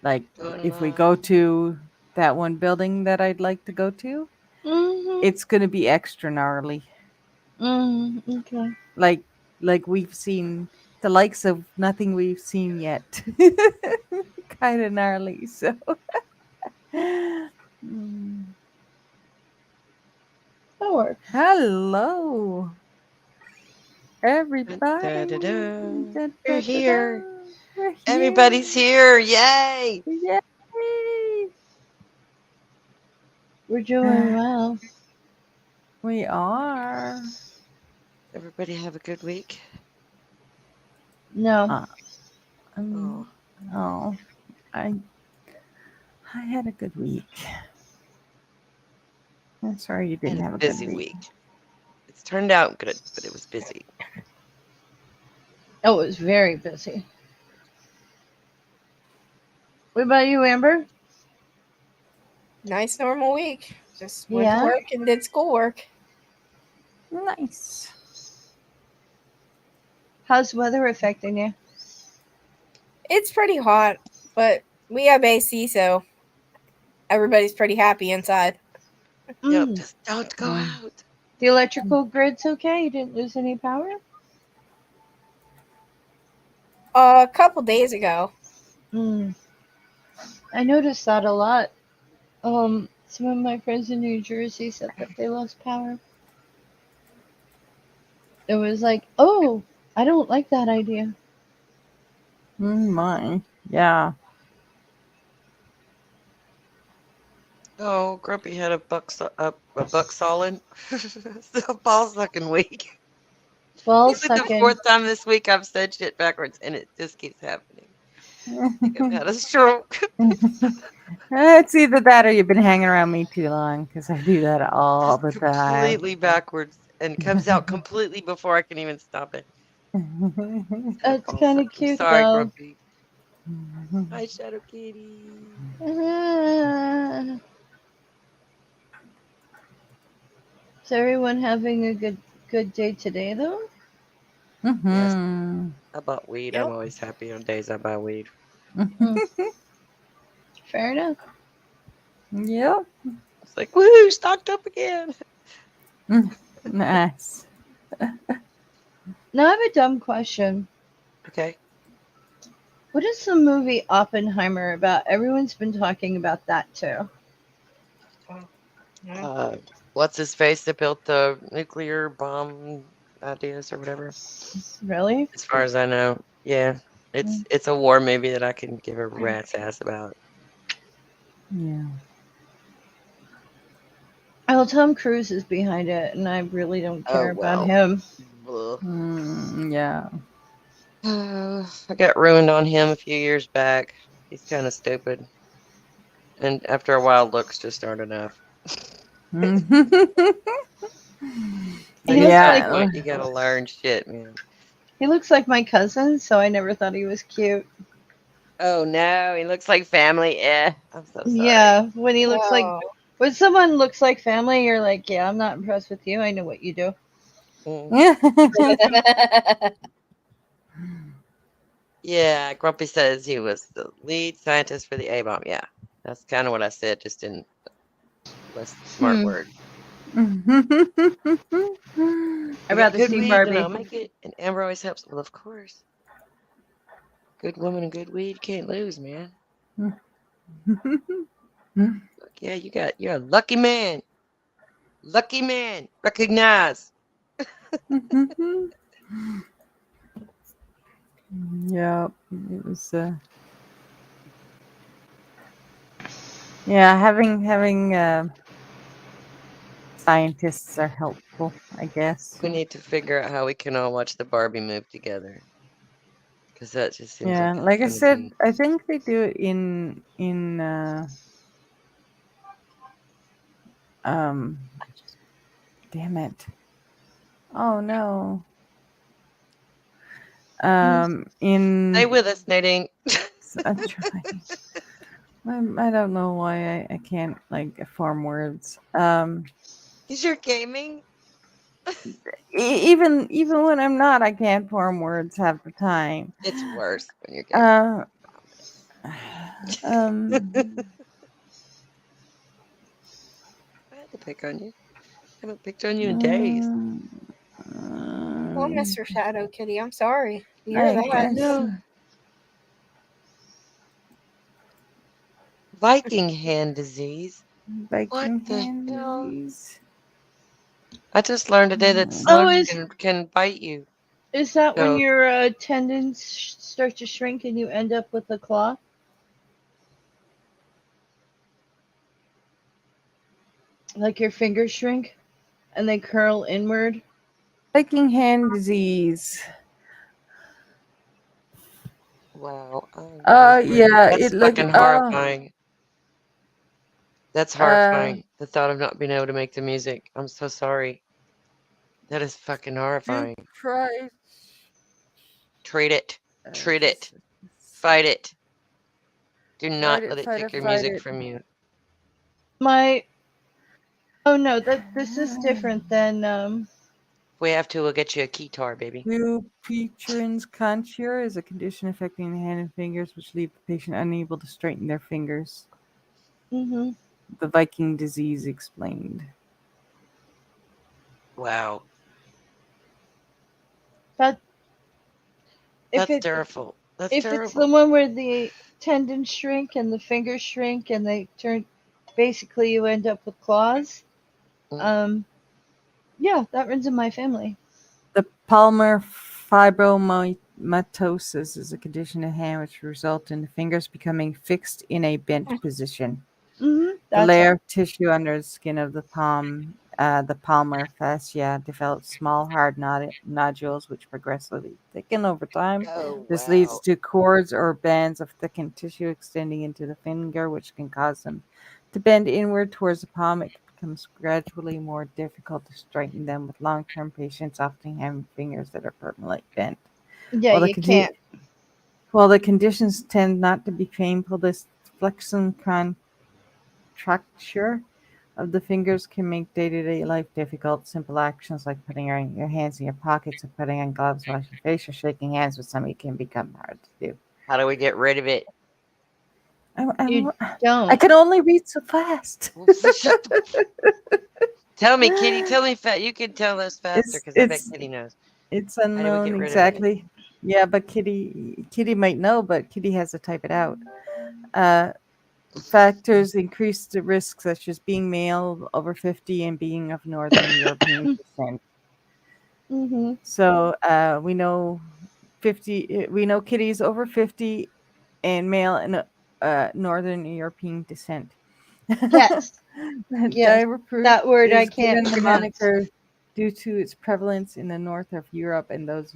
Like Going if we live. go to that one building that I'd like to go to, Mm-hmm. it's gonna be extra gnarly. Okay. Like we've seen the likes of nothing we've seen yet. Kind of gnarly. So. Mm. That works. Hello, Dun, everybody. dun, dun, dun. Da, We're da, da, da. here. We're here. Everybody's here. Yay. Yay! We're doing well. We are. Everybody have a good week. No. Uh, um, Oh, oh, I I had a good week. I'm sorry you I had didn't a have a good busy week. week. It's turned out good, but it was busy. Oh, it was very busy. What about you, Amber? Nice normal week. Just went to Yeah. work and did schoolwork. Nice. How's weather affecting you? It's pretty hot, but we have AC, so everybody's pretty happy inside. Yep, Mm. just don't go Mm. out. The electrical grid's okay? You didn't lose any power? A couple days ago. Mm. I noticed that a lot. Some of my friends in New Jersey said that they lost power. It was like, oh, I don't like that idea. My, yeah. Oh, Grumpy had a buck solid. It's a ball sucking week. Ball It's like the sucking. fourth time this week I've said shit backwards, and it just keeps happening. I think I've had a stroke. It's either that or you've been hanging around me too long because I do that all Just the time. completely backwards and comes out completely before I can even stop it. That It's ball kind of sucking. cute Sorry, though. Grumpy. Hi, Shadow Kitty. Uh, is everyone having a good day today though? Yes, Mm-hmm. I bought weed. I'm Yep. always happy on days I buy weed. Mm, fair enough. Yep. It's like, woohoo, stocked up again. Nice. Now I have a dumb question. Okay. What is the movie Oppenheimer about? Everyone's been talking about that too. Oh, yeah. Uh, what's his face that built the nuclear bomb ideas or whatever? Really? As far as I know, yeah. Mm. It's a war movie that I can give a rat's ass about. Yeah. Well, Tom Cruise is behind it, and I really don't Oh care about well. him. Yeah. I got ruined on him a few years back. He's kind of stupid, and after a while, looks just aren't enough. He Like at looks some like Yeah. point, you gotta learn shit, man. he looks like my cousin, so I never thought he was cute. Oh no, he looks like family. I'm so sorry. Yeah, Oh, when someone looks like family, you're like, yeah, I'm not impressed with you. I know what you do. Mm. Yeah, Grumpy says he was the lead scientist for the A bomb. Yeah, that's kind of what I said, just in less smart Hmm. words. I'd I got rather good see weed, then Barbie. I'll make it. And Amber always helps. Well, of course. Good woman and good weed can't lose, man. Look, yeah, you're a lucky man. Lucky man. Recognize. Yep. It was. Yeah. Having scientists are helpful, I guess. We need to figure out how we can all watch the Barbie move together. Because that just seems Yeah. like it's Like I going to said, be. I think they do it in um. Damn it. Oh no. Stay In with us, Nadine. I'm trying. I don't know why I can't like form words. Is you're gaming? Even when I'm not, I can't form words half the time. It's worse when you're gaming. Uh, I promise. Um, I had to pick on you. I haven't picked on you in days. um, Well, Mr. Shadow Kitty, I'm sorry to hear I that. guess No. Viking hand disease. What Viking the hand hell? disease. I just learned today that Oh, slugs can bite you. is that when So your tendons start to shrink and you end up with a claw? Like your fingers shrink and they curl inward? Viking hand disease. wow. That is weird. Yeah, That's it look. fucking horrifying. That's Uh, horrifying. The thought of not being able to make the music. I'm so sorry. That is fucking do horrifying. try. Treat it. Treat it. Just Fight it. Do fight not it, let it fight it, take your fight music it. from you. My Oh no, this is different than If we have to, we'll get you a keytar, baby. Dupuytren's conture is a condition affecting the hand and fingers, which leave the patient unable to straighten their fingers. mhm. The Viking disease explained. Wow. That if That's it terrible. That's if it's the terrible. one where the tendons shrink and the fingers shrink and they turn, basically you end up with claws. Mm. Yeah, that runs in my family. The palmar fibromatosis is a condition of hand which results in the fingers becoming fixed in a bent position. The That's layer of tissue under the skin of the palm, the palmar fascia, develops small, hard nodules which progressively thicken over time. Oh, This leads wow. to cords or bands of thickened tissue extending into the finger, which can cause them to bend inward towards the palm. It becomes gradually more difficult to straighten them, with long-term patients often having fingers that are permanently bent. yeah, While the, you can't. while the conditions tend not to be painful, this flexion contracture of the fingers can make day-to-day life difficult. Simple actions like putting your hands in your pockets or putting on gloves, washing your face, or shaking hands with somebody can become hard to do. How do we get rid of it? You I don't. can only read so fast. Shut the Tell me, Kitty. Tell me fast. You can tell us faster It's because I bet it's Kitty knows. it's How do we unknown get rid of it? exactly. Yeah, but Kitty might know, but Kitty has to type it out. Uh, Factors increase the risk, such as being male, over 50, and being of Northern European descent. Mhm. So we know 50. We know Kitty's over 50 and male and Northern European descent. Yes. Yes. Diaper That word I is can't given the pronounce. moniker due to its prevalence in the north of Europe and those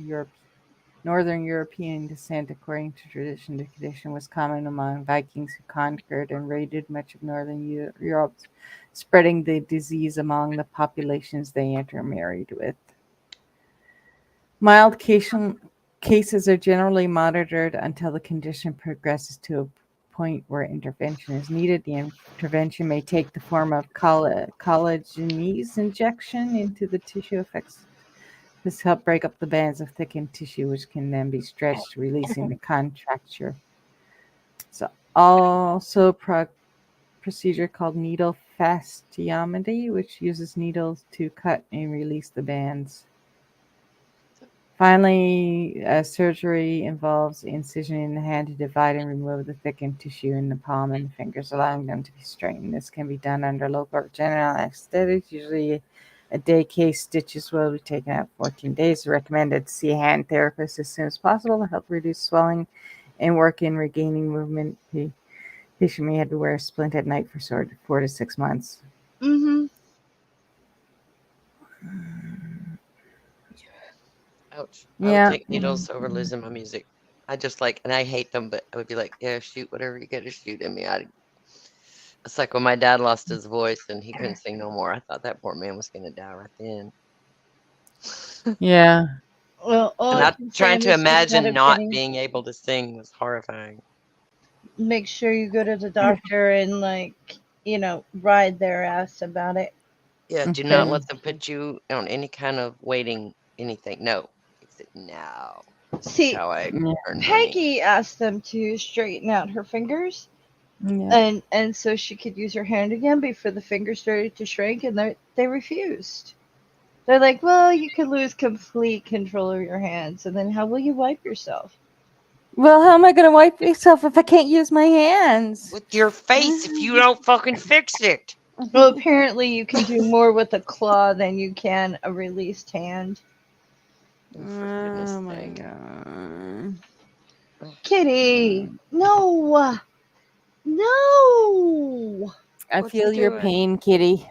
Northern European descent. According to tradition, the condition was common among Vikings who conquered and raided much of northern Europe, spreading the disease among the populations they intermarried with. Mild cases are generally monitored until the condition progresses to a point where intervention is needed. The intervention may take the form of collagenase injection into the tissue affects. This helps break up the bands of thickened tissue, which can then be stretched, releasing the contracture. So, also procedure called needle fasciotomy, which uses needles to cut and release the bands. Finally, surgery involves incision in the hand to divide and remove the thickened tissue in the palm and the fingers, allowing them to be straightened. This can be done under local or general anesthetic. Usually, a day case. Stitches will be taken out 14 days. Recommended to see a hand therapist as soon as possible to help reduce swelling and work in regaining movement. The patient may have to wear a splint at night for 4 to 6 months. Mhm. Ouch. I would Yeah. take needles over losing my music. I just like, and I hate them, but I would be like, yeah, shoot whatever you got to shoot in me. It's like when my dad lost his voice and he couldn't sing no more. I thought that poor man was going to die right then. Yeah. Well, all And I I can say trying on to this imagine dramatic not Kitty, being able to sing was horrifying. make sure you go to the doctor and ride their ass about it. Yeah, do not Okay. let them put you on any kind of waiting anything. No. Fix it now. That's See, how I Yeah. earn money. Peggy asked them to straighten out her fingers, Yeah. and so she could use her hand again before the finger started to shrink, and they refused. They're like, well, you could lose complete control of your hands, and then how will you wipe yourself? Well, how am I going to wipe myself if I can't use my hands? With your face if you don't fucking fix it. Well, apparently you can do more with a claw than you can a released hand. Oh, for goodness Oh my sake. god. Kitty, no, no. I What's he feel your doing? pain, Kitty.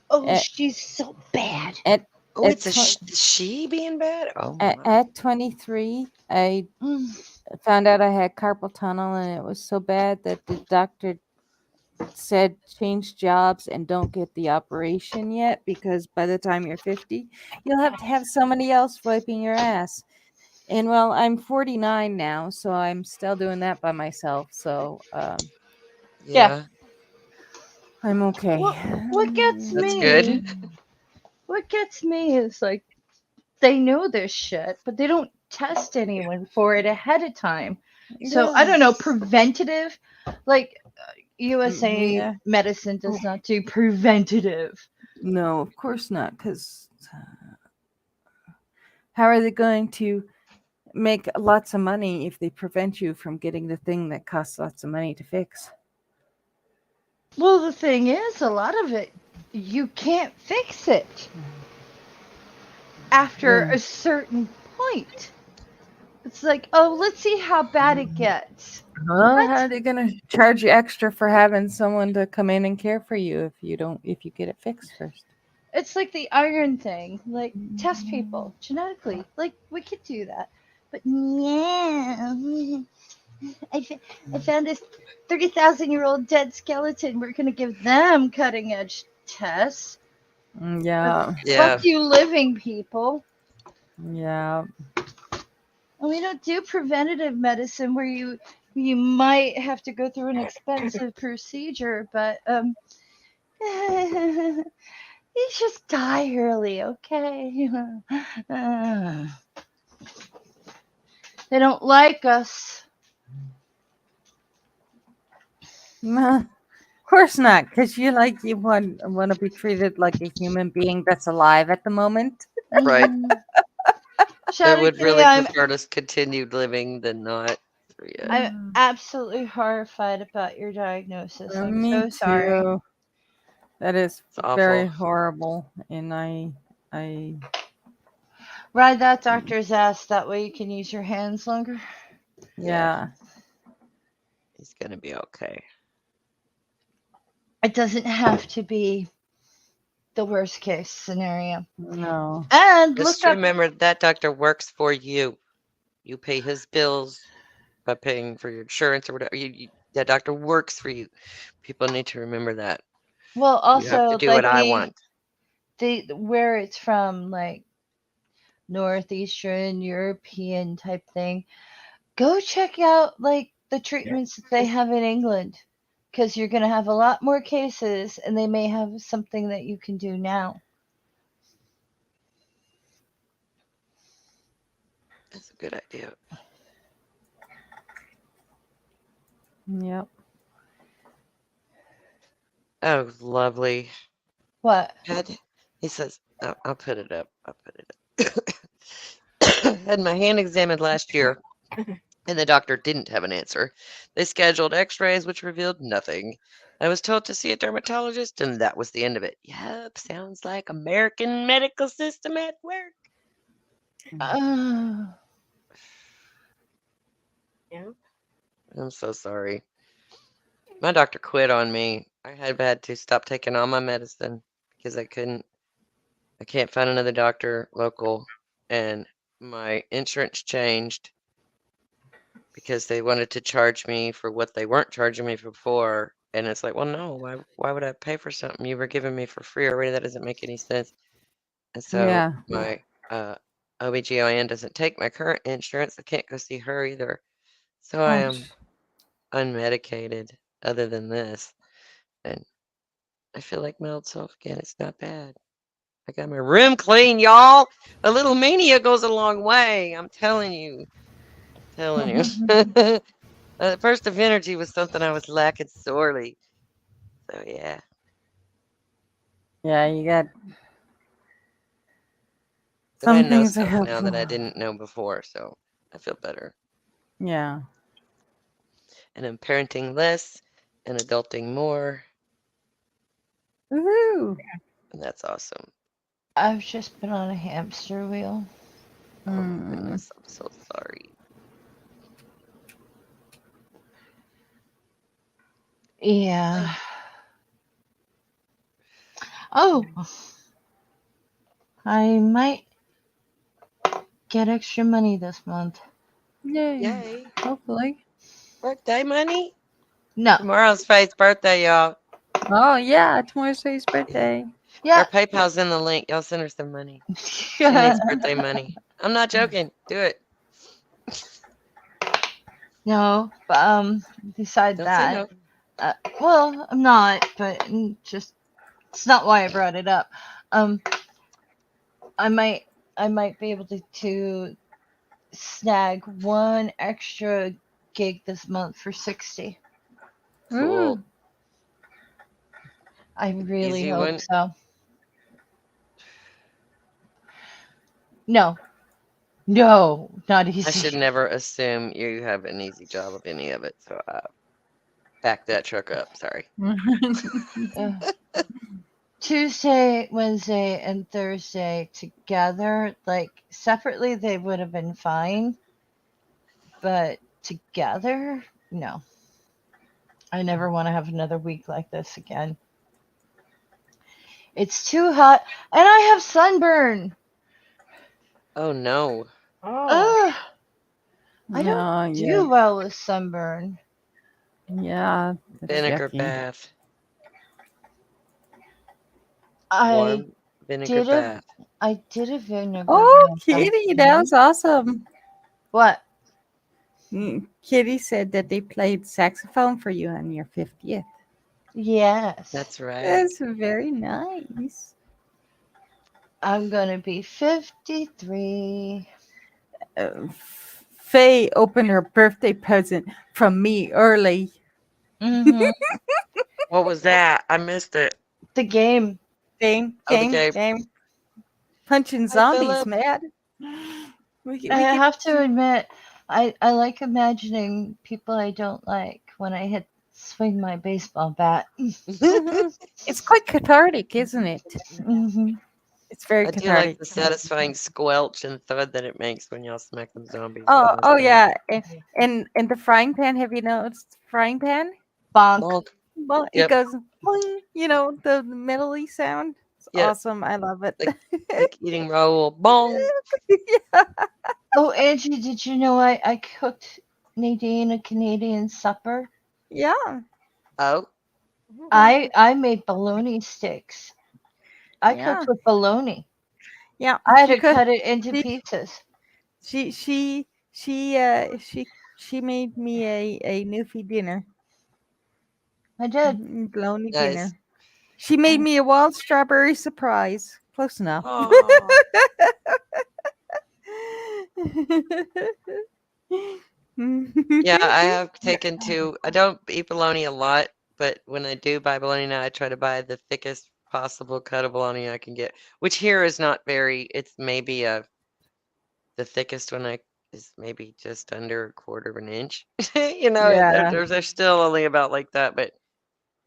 Oh, At she's so bad. at Oh, at, it's a tw- she being bad? Oh, at my. at 23, I Mm. found out I had carpal tunnel, and it was so bad that the doctor said change jobs and don't get the operation yet, because by the time you're 50, you'll have to have somebody else wiping your ass. And well, I'm 49 now, so I'm still doing that by myself. So Yeah. Yeah, I'm okay. What gets that's good. me? What gets me is like they know this shit, but they don't test anyone for it ahead of time. So I don't know, preventative, like USA Yeah. medicine does not do preventative. No, of course not. Because how are they going to make lots of money if they prevent you from getting the thing that costs lots of money to fix? Well, the thing is, a lot of it, you can't fix it after Yeah. a certain point. It's like, oh, let's see how bad it gets. Well, how What? are they going to charge you extra for having someone to come in and care for you if you get it fixed first? It's like the iron thing. Like, test people genetically. Like, we could do that. But yeah, I found this 30,000-year-old dead skeleton. We're going to give them cutting edge tests. Yeah. Yeah. Fuck you, living people. Yeah. And we don't do preventative medicine where you might have to go through an expensive procedure, but you just die early, okay? They don't like us. Nah, of course not, because you want to be treated like a human being that's alive at the moment. Right. I Shout out, would Kitty. really prefer to continue living than not. So, yeah. I'm absolutely horrified about your diagnosis. I'm Me so sorry. too. That is It's awful. very horrible, and I Ride that doctor's ass. That way you can use your hands longer. yeah. He's going to be okay. It doesn't have to be the worst case scenario. No. And Just look up. remember that doctor works for you. You pay his bills by paying for your insurance or whatever. That doctor works for you. People need to remember that. Well, You have to also do like what I want. the where it's from, like northeastern European type thing. Go check out like the treatments that they have in England, because you're gonna have a lot more cases, and they may have something that you can do now. That's a good idea. Yep. Oh, lovely. What? He says, I'll put it up. I'll put it up. Had my hand examined last year, and the doctor didn't have an answer. They scheduled x-rays, which revealed nothing. I was told to see a dermatologist, and that was the end of it. Yep, sounds like American medical system at work. Yep. I'm so sorry. My doctor quit on me. I had to stop taking all my medicine because I can't find another doctor local, and my insurance changed because they wanted to charge me for what they weren't charging me before. And it's like, well, no, why would I pay for something you were giving me for free already? That doesn't make any sense. And so Yeah. my OBGYN doesn't take my current insurance. I can't go see her either. So I am Ouch. unmedicated other than this. And I feel like my old self again. It's not bad. I got my room clean, y'all. A little mania goes a long way. I'm telling you. Telling you. Burst of energy was something I was lacking sorely. So yeah. Yeah, you got But I some know things are stuff now that I helpful. didn't know before, so I feel better. Yeah. And I'm parenting less and adulting more, Woohoo! and that's awesome. I've just been on a hamster wheel. Oh my Mm. goodness, I'm so sorry. Yeah. Oh, I might get extra money this month. Yay. Yay. Hopefully. Birthday money? No. Tomorrow's Faith's birthday, y'all. Oh yeah, tomorrow's Faye's birthday. Her Yeah. PayPal's in the link. Y'all send her some money. She needs birthday money. I'm not joking. Do it. No, but beside Don't say that, no. well, I'm not, but just it's not why I brought it up. Um, I might be able to snag one extra gig this month for 60. Cool. I really Easy hope one. so. No, no, not I should easy. never assume you have an easy job of any of it, so back that truck up. Sorry. Uh, Tuesday, Wednesday, and Thursday together, like separately, they would have been fine, but together, no. I never want to have another week like this again. It's too hot, and I have sunburn. Oh no. Ugh, I don't Oh do yeah. well with sunburn. Yeah. That's Vinegar yucky. bath. I Warm vinegar did a bath. vinegar Oh, bath. Kitty, that was awesome. What? Kitty said that they played saxophone for you on your 50th. Yes. That's right. That's very nice. I'm gonna be 53. Faye opened her birthday present from me early. Mm-hmm. What was that? I missed it. The game. Game, Oh, the game, game. game. Punching Hi, zombies, Philip. man. We I could. have to admit, I like imagining people I don't like when I swing my baseball bat. Mhm. It's quite cathartic, isn't it? Mm-hmm. It's very I do like cathartic. the satisfying squelch and thud that it makes when y'all smack them zombies. Oh, Almost oh done. yeah. And the frying pan. Have you noticed the frying pan? Bonk. Bonk. Well, it Yep. goes, boing, the metally sound. It's Yep. awesome. I love it. Like eating Raoul. Bong. Yeah. Oh, Angie, did you know I cooked Nadine a Canadian supper? Yeah. Oh. I made bologna sticks. I Yeah. cooked with bologna. Yeah. I had She to could. cut it into She pieces. she made me a newfie dinner. I did. Bologna Nice. dinner. She made me a wild strawberry surprise. Close enough. Oh. Yeah, I have taken to. I don't eat bologna a lot, but when I do buy bologna now, I try to buy the thickest possible cut of bologna I can get, which here is not very. It's maybe the thickest one I is maybe just under a quarter of an inch. Yeah. They're still only about like that, but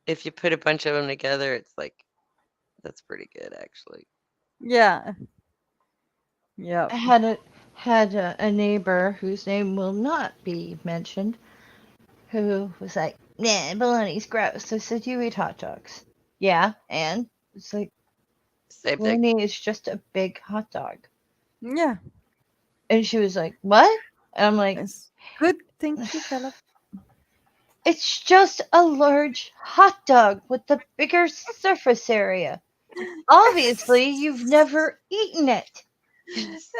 if you put a bunch of them together, it's like that's pretty good actually. Yeah. Yep. I had a neighbor whose name will not be mentioned who was like, "Nah, bologna's gross." I said, "You eat hot dogs." Yeah, and it's like Same thing. bologna is just a big hot dog. Yeah. And she was like, "What?" And I'm like, It's good. Thank you, Philip. "It's just a large hot dog with a bigger surface area. Obviously, you've never eaten it." Yes.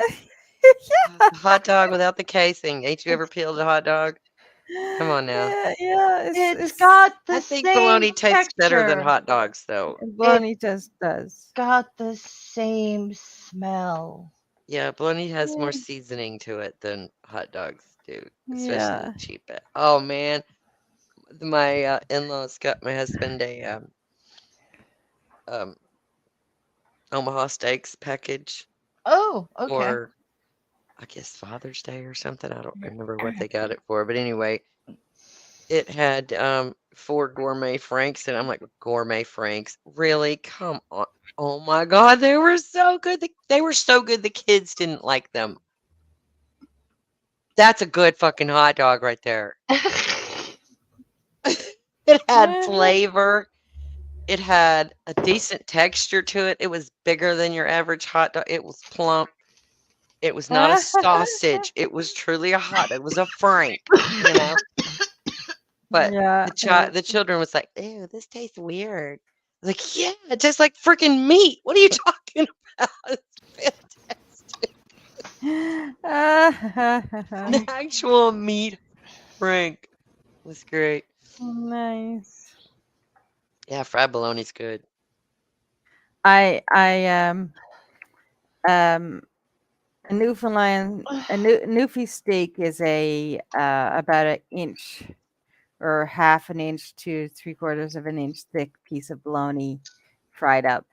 Hot dog without the casing. Ain't you ever peeled a hot dog? Come on now. Yeah. It's got I the think same bologna tastes better than texture. hot dogs, though. bologna just does. Got the same smell. Yeah, bologna has more seasoning to it than hot dogs dude. Especially the Yeah. cheap. Oh man, my in-laws got my husband a um Omaha Steaks package Oh, okay. for I guess Father's Day or something. I don't remember what they got it for, but anyway, it had 4 gourmet franks, and I'm like, gourmet franks? Really? Come on. Oh my God, they were so good. They were so good the kids didn't like them. That's a good fucking hot dog right there. It had flavor. It had a decent texture to it. It was bigger than your average hot dog. It was plump. It was not a sausage. It was truly a hot. It was a frank, you know. But Yeah. the children was like, "Ew, this tastes weird." I was like, "Yeah, it tastes like freaking meat. What are you talking about? It's fantastic. An actual meat frank. It was great. Nice. Yeah, fried bologna's good. I a Newfoundland Newfie steak is a about an inch or half an inch to 3/4 of an inch thick piece of bologna fried up.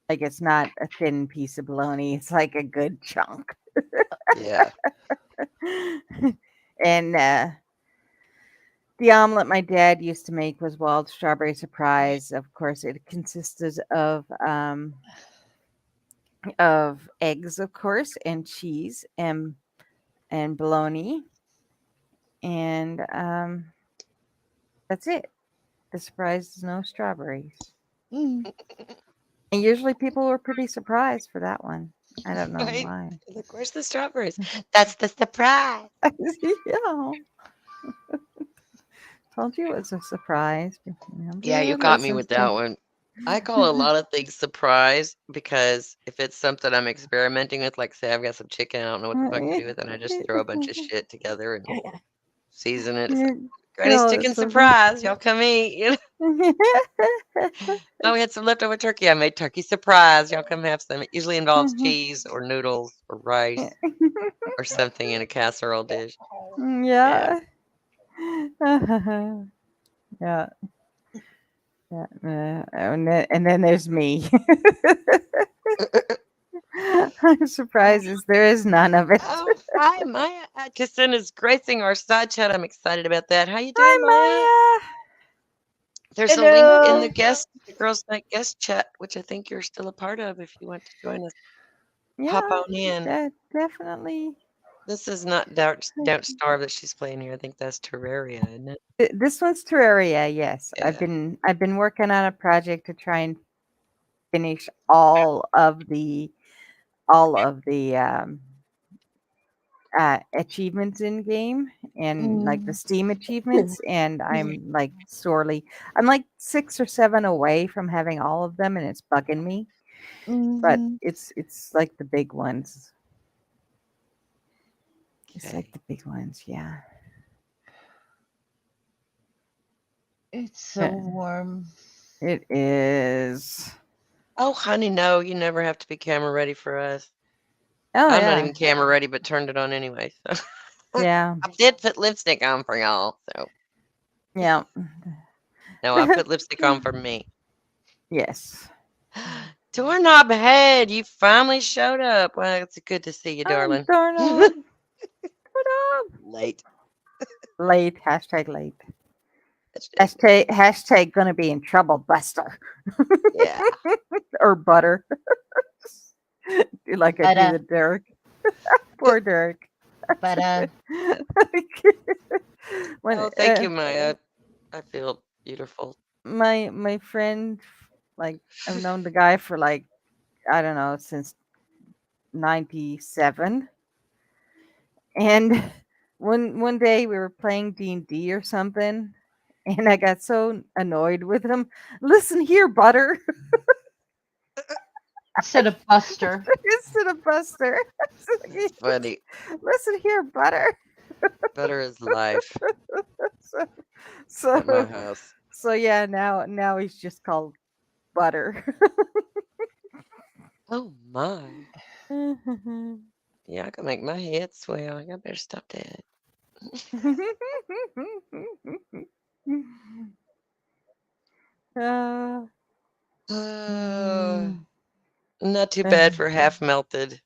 Like it's not a thin piece of bologna; it's like a good chunk. Yeah. And the omelet my dad used to make was wild strawberry surprise. Of course, it consisted of eggs, of course, and cheese and bologna, and that's it. The surprise is no strawberries. Mm. And usually people were pretty surprised for that one. I don't know Right? why. Like, where's the strawberries? That's the surprise. Yeah. Told you it was a surprise. Yeah, you got me with that one. I call a lot of things surprise because if it's something I'm experimenting with, like say I've got some chicken, I don't know what the fuck to do with it, and I just throw a bunch of shit together and season it. It's like, Granny's chicken surprise, y'all come eat. You know? Oh, we had some leftover turkey. I made turkey surprise. Y'all come have some. It usually involves cheese or noodles or rice or something in a casserole dish. Yeah. Yeah. Yeah. And then there's me. Surprises. There is none of it. Oh, hi, Maya Atkinson is gracing our side chat. I'm excited about that. How you doing, Maya? Hi, There's a link in the Girls Night guest chat, which I think you're still a part of if you want to join us. Maya. Hop Yeah, on in. definitely. This is not Don't Starve that she's playing here. I think that's Terraria, isn't it? This one's Terraria. Yes, Yeah. I've been working on a project to try and finish all of the achievements in game and like the Steam achievements, and I'm like 6 or 7 away from having all of them, and it's bugging me. But it's like the big ones. It's like the big ones, yeah. It's so warm. It is. Oh, honey, no, you never have to be camera ready for us. Oh, I'm yeah. not even camera ready, but turned it on anyway. So. Yeah. I did put lipstick on for y'all, so. Yeah. No, I put lipstick on for me. Yes. Doorknob Head, you finally showed up. Well, it's good to see you, darling. Doorknob. Late. Late. Hashtag late. Hashtag gonna be in trouble, Buster. Yeah. Or Butter. Like I do the Derek. Poor Derek. But Oh, thank you, Maya. I feel beautiful. My friend, like I've known the guy for like I don't know since 97, and one day we were playing D&D or something, and I got so annoyed with him. Listen here, Butter. instead of Buster. Instead of Buster. It's funny. Listen here, Butter. Butter is life at my house. So yeah, now he's just called Butter. Oh my. Yeah, I can make my head swell. I better stop that. Uh, Uh, mm, not too uh, bad for half melted.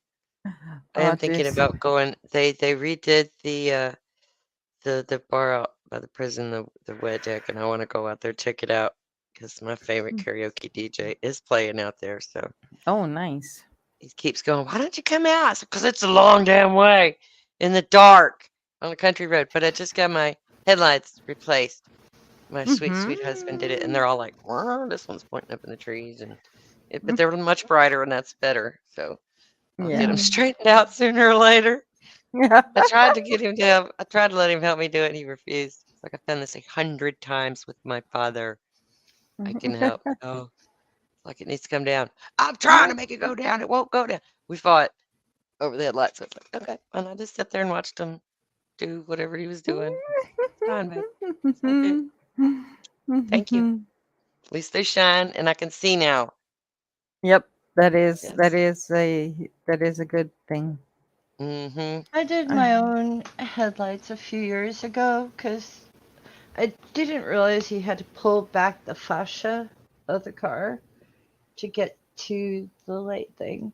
I oh, am thinking this. about going. They redid the bar out by the prison, the wet deck, and I want to go out there check it out because my favorite karaoke DJ is playing out there. So Oh, nice. he keeps going. Why don't you come out? Because it's a long damn way in the dark on a country road. But I just got my headlights replaced. My sweet sweet husband did it, and they're all like, "Wow, this one's pointing up in the trees," and but they're much brighter, and that's better. So I'll get Yeah. him straightened out sooner or later. Yeah. I tried to get him to. I tried to let him help me do it. He refused. It's like I've done this 100 times with my father. I can help. Oh, like it needs to come down. I'm trying to make it go down. It won't go down. We fought over the headlights. So it's like, okay. And I just sat there and watched him do whatever he was doing. It's fine, babe. It's all good. Thank you. At least they shine and I can see now. Yep, that is Yes. a good thing. Mm-hmm. I did my own headlights a few years ago because I didn't realize you had to pull back the fascia of the car to get to the light thing.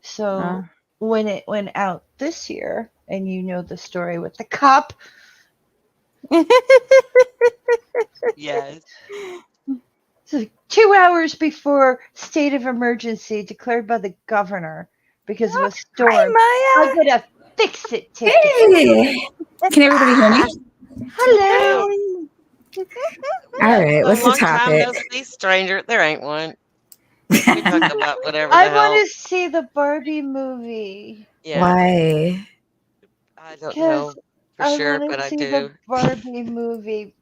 So when it went out this year, and you know the story with the cop, Yes. so 2 hours before state of emergency declared by the governor because of a storm, Hi, I Maya. get a fix-it ticket. Hey, can everybody hear me? Hello. All right, A what's the long time topic? no see, stranger. There ain't one. We talk about whatever I the want hell. to see the Barbie movie Yeah. Why? I don't because know for I sure, want but to I see the do. Barbie movie.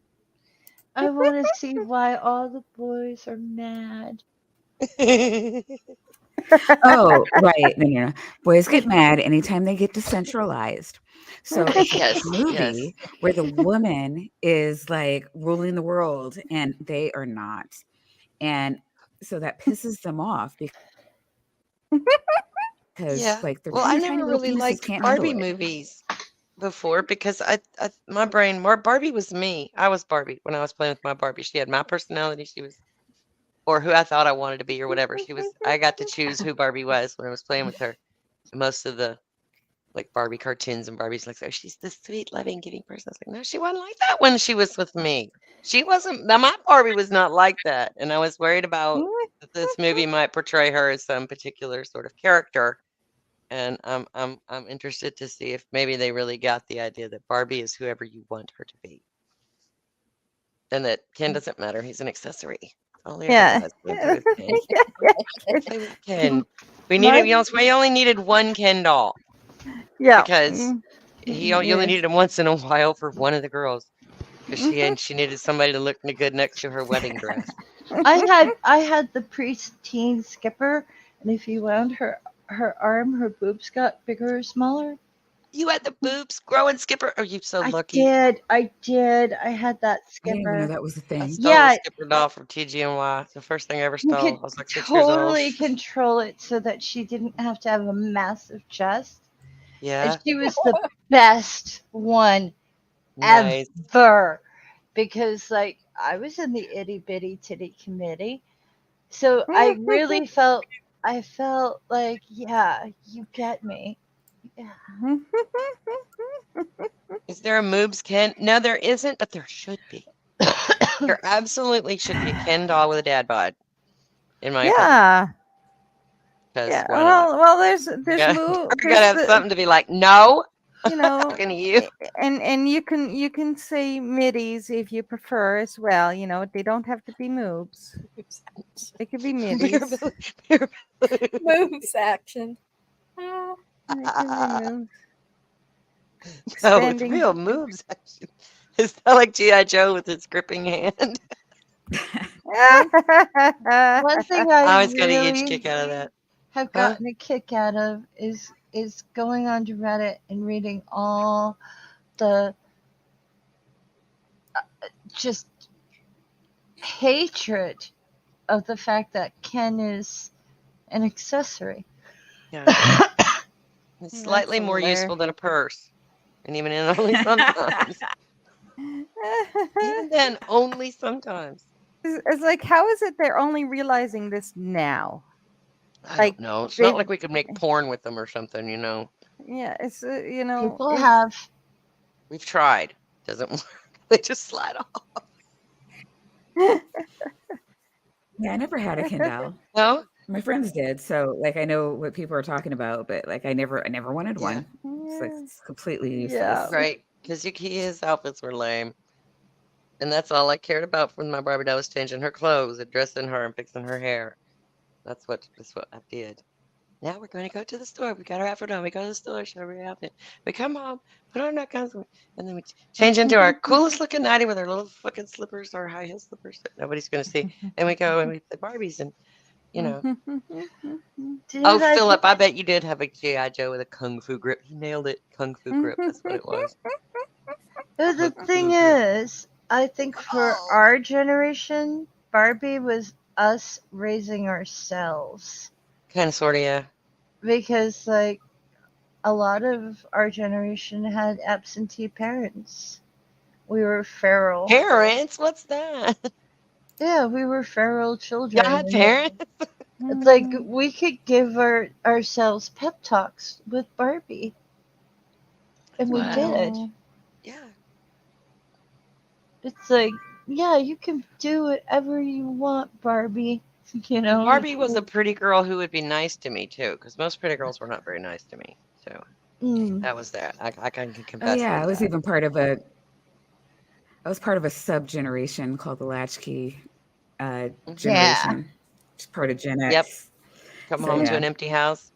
I want to see why all the boys are mad. Oh, right. No. Boys get mad anytime they get decentralized. So it's a Yes, yes. movie where the woman is like ruling the world and they are not. And so that pisses them off because Yeah. like their Well, I teeny tiny never little really penises liked can't handle Barbie it. movies before because my brain, more Barbie was me. I was Barbie when I was playing with my Barbie. She had my personality. She was, or who I thought I wanted to be or whatever. She was, I got to choose who Barbie was when I was playing with her. Most of the like Barbie cartoons and Barbie's like, oh, she's this sweet, loving, giving person. I was like, no, she wasn't like that when she was with me. She wasn't. Now my Barbie was not like that, and I was worried about that this movie might portray her as some particular sort of character. And I'm interested to see if maybe they really got the idea that Barbie is whoever you want her to be, and that Ken doesn't matter. He's an accessory. All he ever Yeah. does is play with Ken. Play with Ken. My We only needed one Ken doll Yeah. because you only Yes. needed him once in a while for one of the girls because she needed somebody to look good next to her wedding dress. I had the preteen Skipper, and if you wound her arm, her boobs got bigger or smaller. You had the boobs growing, Skipper. Oh, you so I lucky. did. I had that I didn't even know Skipper. that was a I thing. stole a Yeah, Skipper doll from TGNY. It's the first thing I ever you stole. could I was like 6 years old. totally control it so that she didn't have to have a massive chest. And Yeah, she was the best one nice. ever because, like, I was in the itty bitty titty committee. So I felt like, yeah, you get me. Yeah. Is there a Moobs Ken? No, there isn't, but there should be. There absolutely should be a Ken doll with a dad bod, in my opinion. Yeah. Because Yeah. why not? Well, You gotta there's have the something to be like, no, you know, talking to you. and you can say middies if you prefer as well. You know, they don't have to be moobs. They could be middies. Moves action. Oh, They could be moobs. No, with Expanding. real moves. Is that like G.I. Joe with his gripping hand? one, one thing I I always got a huge really kick out of that. have Huh? gotten a kick out of is going on to Reddit and reading all the just hatred of the fact that Ken is an accessory. Yeah. It's That's slightly more useful than a purse. And even then, only sometimes. Even then, only sometimes. It's like, how is it they're only realizing this now? I Like, don't know. It's they- not like we could make porn with them or something, you know. Yeah, it's People it's- have. We've tried. Doesn't work. They just slide off. Yeah, I never had a Kindle. No? My friends did, so like I know what people are talking about, but like I never wanted Yeah. one. It's like it's completely Yeah. useless. Right. Because his outfits were lame. And that's all I cared about when my Barbie doll was changing her clothes and dressing her and fixing her hair. That's what I did. Now we're going to go to the store. We got our outfit on. We go to the store, show her outfit. We come home, put on our costume, and then we change into our coolest looking nightie with our little fucking slippers, our high heel slippers that nobody's going to see. And we go and we play Barbies and, you know. Do you know Oh, what I Philip, think? I bet you did have a G.I. Joe with a Kung Fu grip. You nailed it. Kung Fu grip. That's what it was. But the Kung thing Fu grip. is, I think for Oh. our generation, Barbie was us raising ourselves. Kind of, sort of, yeah. Because, like, a lot of our generation had absentee parents. We were feral. Parents? What's that? Yeah, we were feral children. Y'all had parents? It's like we could give ourselves pep talks with Barbie. And we Wow. did. Yeah. It's like, yeah, you can do whatever you want, Barbie. You know? Barbie was a pretty girl who would be nice to me, too, because most pretty girls were not very nice to me. So that was that. I can Oh confess yeah, to I was that. even part of a sub generation called the Latchkey generation. Just part of Gen Yep. X. Come So, home to yeah. an empty house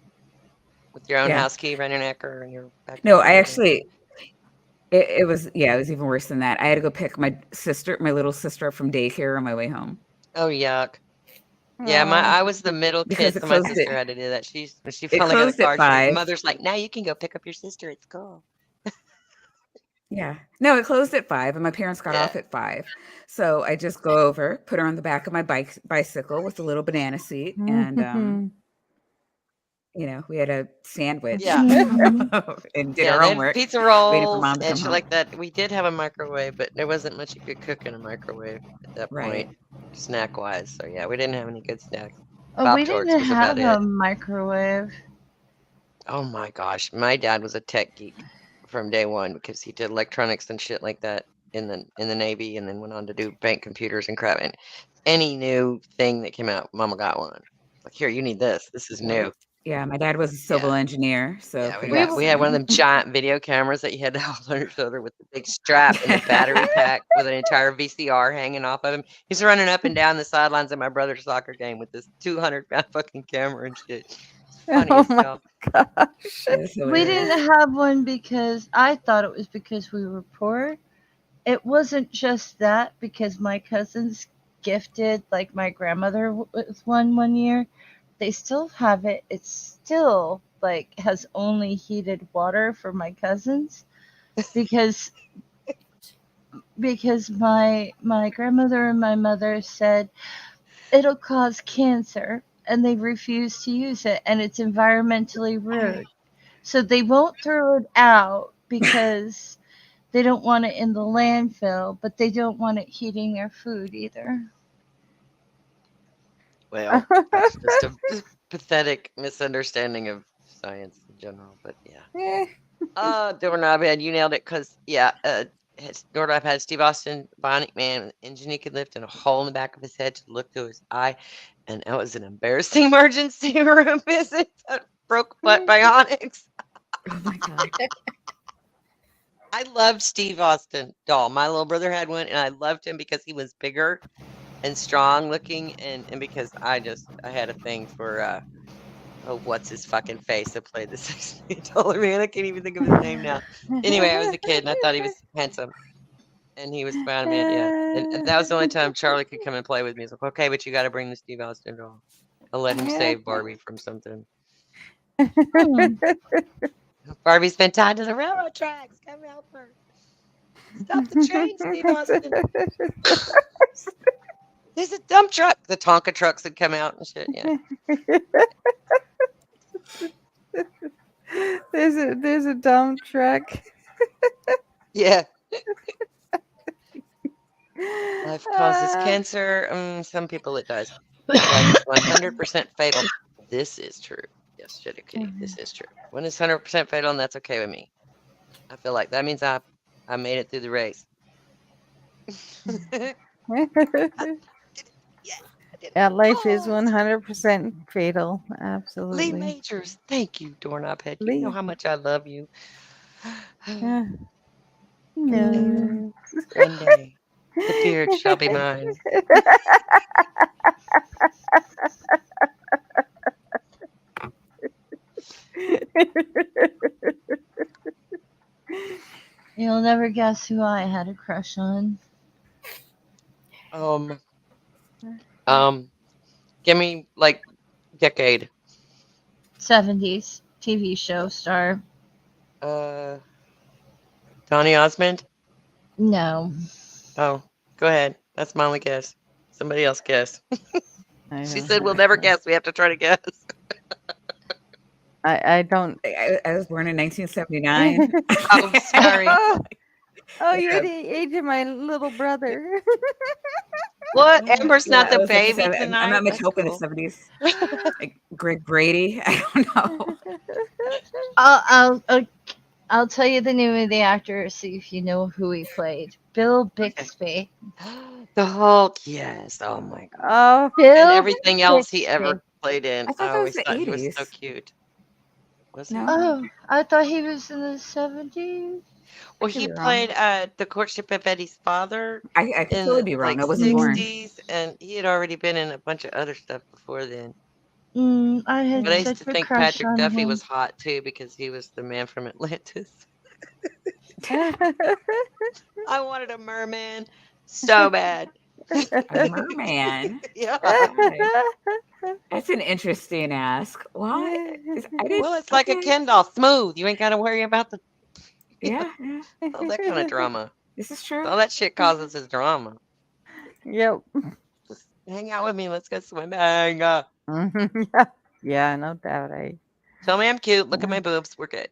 with your own Yeah. house key around your neck or in your back. No, pocket I or actually it was even worse than that. I had to go pick my little sister up from daycare on my way home. Oh, yuck. Yeah, I was the middle Because kid, it so my closed sister at had to do that. When she it finally got a closed at car, the 5. mother's like, now you can go pick up your sister at school. Yeah. No, it closed at 5 and my parents got off at 5. So I just go over, put her on the back of my bicycle with a little banana seat and we had a sandwich Yeah. and did Yeah, our they had homework, pizza waiting for rolls mom to and come shit home. like that. We did have a microwave, but there wasn't much you could cook in a microwave at that Right. point, snack wise. So yeah, we didn't have any good snacks. Oh, Pop we Tarts didn't was about have a it. microwave. Oh my gosh, my dad was a tech geek from day one because he did electronics and shit like that in the Navy, and then went on to do bank computers and crap. And any new thing that came out, Mama got one. Like, here, you need this. This is new. Yeah, my dad was a civil engineer, so Yeah, we had one of them giant video cameras that you had to hold on your shoulder with the big strap and the battery pack with an entire VCR hanging off of him. He's running up and down the sidelines of my brother's soccer game with this 200-pound fucking camera and shit. It's funny as hell. Gosh. We didn't have one because I thought it was because we were poor. It wasn't just that, because my cousins gifted, like, my grandmother with one year. They still have it. It's still, like, has only heated water for my cousins because my grandmother and my mother said it'll cause cancer, and they refuse to use it, and it's environmentally rude. So they won't throw it out because they don't want it in the landfill, but they don't want it heating their food either. Well, that's just a pathetic misunderstanding of science in general, but yeah. Doorknob, you nailed it, because, Doorknob had Steve Austin, Bionic Man, an engine he could lift, and a hole in the back of his head to look through his eye, and that was an embarrassing emergency room visit that broke butt bionics. Oh my god. I loved Steve Austin doll. My little brother had one, and I loved him because he was bigger and strong looking, and because I had a thing for what's his fucking face that played the $6 million man. I can't even think of his name now. Anyway, I was a kid and I thought he was handsome, and he was Spider-Man. Yeah, and that was the only time Charlie could come and play with me. He's like, okay, but you got to bring the Steve Austin doll. I'll let him save Barbie from something. Barbie's been tied to the railroad tracks. Come help her. Stop the train, Steve Austin. There's a dump truck. The Tonka trucks had come out and shit. Yeah. There's a dump truck. Yeah. Life causes Ah. cancer. Some people it does. Life is 100% fatal. This is true. Yes, Jedi Kitty. This is true. When it's 100% fatal, and that's okay with me. I feel like that means I made it through the race. Yeah, I did it. Yeah, life is Oh, 100% fatal. Lee Absolutely. Majors, thank you, Doorknob Head. You know Lee. how much I love you. Yeah. No. One day, the beard shall be mine. You'll never guess who I had a crush on. Give me like decade. 70s TV show star. Donny Osmond. No. Oh, go ahead. That's my only guess. Somebody else guess. I She don't said we'll have- never guess. We have to try to guess. I don't. I was born in 1979. Oh, sorry. Oh, you're the age of my little brother. What? Amber's Yeah, not I the was like baby tonight? I'm not much That's help in the cool. 70s. Like Greg Brady. I don't know. I'll tell you the name of the actor. See if you know who he played. Bill Bixby. The Hulk, yes. Oh my god. Oh, And Bill everything else he Bixby. ever played in. I thought I that was always the thought he was so 80s. cute. Was he? No? Oh, I thought he was in the 70s. Well, could he be wrong. played The Courtship of Eddie's Father I could in totally the be wrong. like I wasn't born. 60s, and he had already been in a bunch of other stuff before then. I had But I used such to a think crush Patrick on Duffy him. was hot too because he was the man from Atlantis. I wanted a merman so bad. A merman. Yeah. Why? That's an interesting ask. Why? I did. Well, it's like a Okay. Ken doll, smooth. You ain't got to worry about the Yeah. all that kind of drama. This is true. All that shit causes is drama. Yep. Just hang out with me. Let's go swimming. Yeah, no doubt. Tell me I'm cute. Look at my boobs. We're good.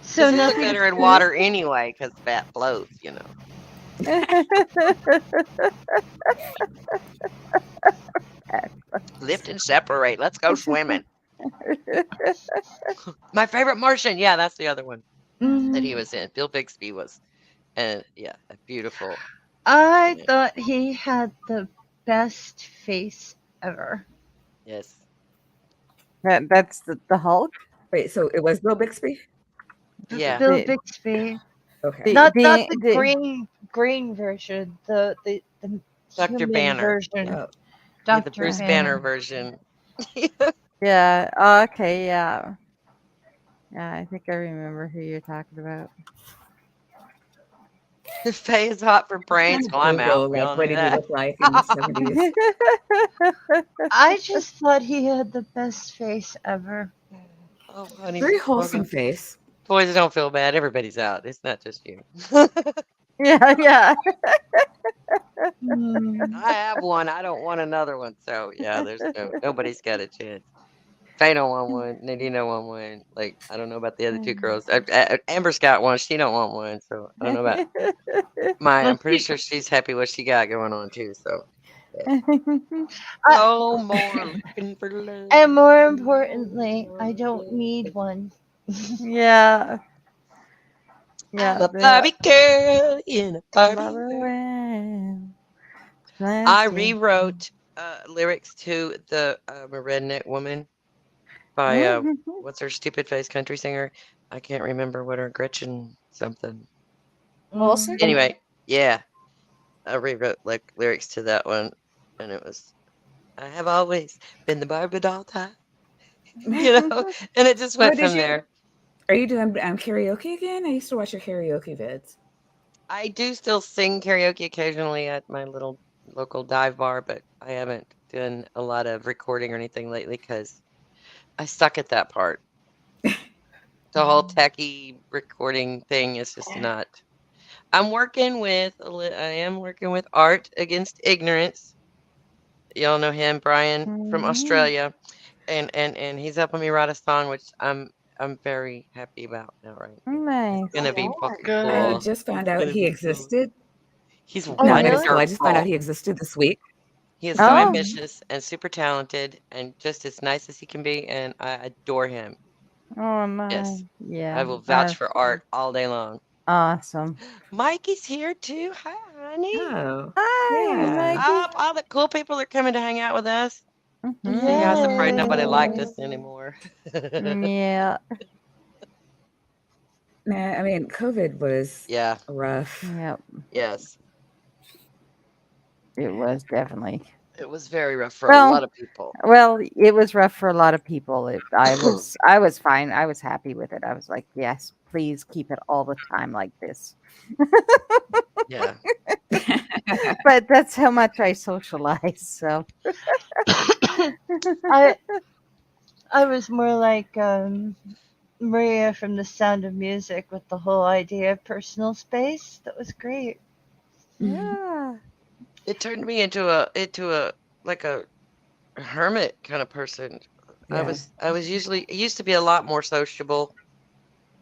So Because they look nothing. better in water anyway because fat floats, you know. Lift and separate. Let's go swimming. My favorite Martian. Yeah, that's the other one that he was in. Bill Bixby was. And yeah, beautiful. I Yeah. thought he had the best face ever. Yes. That's the Hulk. Wait, so it was Bill Bixby? Yeah. Bill The- Bixby. Okay. Not the green version. The Dr. human Banner. version. Yeah. Oh, Yeah, the Dr. Bruce Banner version. Yeah. Oh, okay. Yeah. Yeah. I think I remember who you're talking about. Faye is hot for brains. Well, I'm Google, out. We all what know did he that. look like in the 70s? I just thought he had the best face ever. Oh, honey. Very wholesome Welcome. face. Boys, don't feel bad. Everybody's out. It's not just you. Yeah. Yeah. I have one. I don't want another one. So yeah, there's nobody's got a chance. Faye don't want one. Nadine don't want one. Like I don't know about the other two girls. Amber's got one. She don't want one. So I don't know about I'm pretty sure she's happy what she got going on too. So no more looking for love. And more importantly, I don't need one. Yeah. Yeah. I'm a Barbie girl in a Barbie Barbie world. world. I rewrote lyrics to the I'm a Redneck Woman by what's her stupid face country singer? I can't remember what her Gretchen something. Wilson? Anyway, yeah, I rewrote like lyrics to that one, and it was I have always been the Barbie doll type, you know, and it just went from there. Are you doing karaoke again? I used to watch your karaoke vids. I do still sing karaoke occasionally at my little local dive bar, but I haven't done a lot of recording or anything lately because I suck at that part. The whole techie recording thing is just not. I am working with Art Against Ignorance, Y'all know him, Brian from Mhm. Australia, and he's helping me write a song, which I'm very happy about now. Right, Nice. it's gonna be fucking I cool. just found It's out gonna he be cool. existed. He's Oh, Not gonna tell. really? I just found out wonderful. he existed this week. He is so Oh, ambitious and super talented, and just as nice as he can be, and I adore him. oh my. Yes, I Yeah. will vouch for Art all day long. Awesome. Mikey's here too. Hi, honey. Oh, Hi, yeah. Mikey. All the cool people are coming to hang out with us. See, I was afraid nobody liked Yay. us anymore. Yeah. Nah, I mean, COVID was Yeah. rough. Yep. Yes. It was definitely. It was very rough for a lot of people. Well, it was rough for a lot of people. I was fine. I was happy with it. I was like, yes, please keep it all the time like this. Yeah. But that's how much I socialize. So I I was more like Maria from The Sound of Music with the whole idea of personal space. That was great. yeah. It turned me into a like a hermit kind of person. Yeah. I used to be a lot more sociable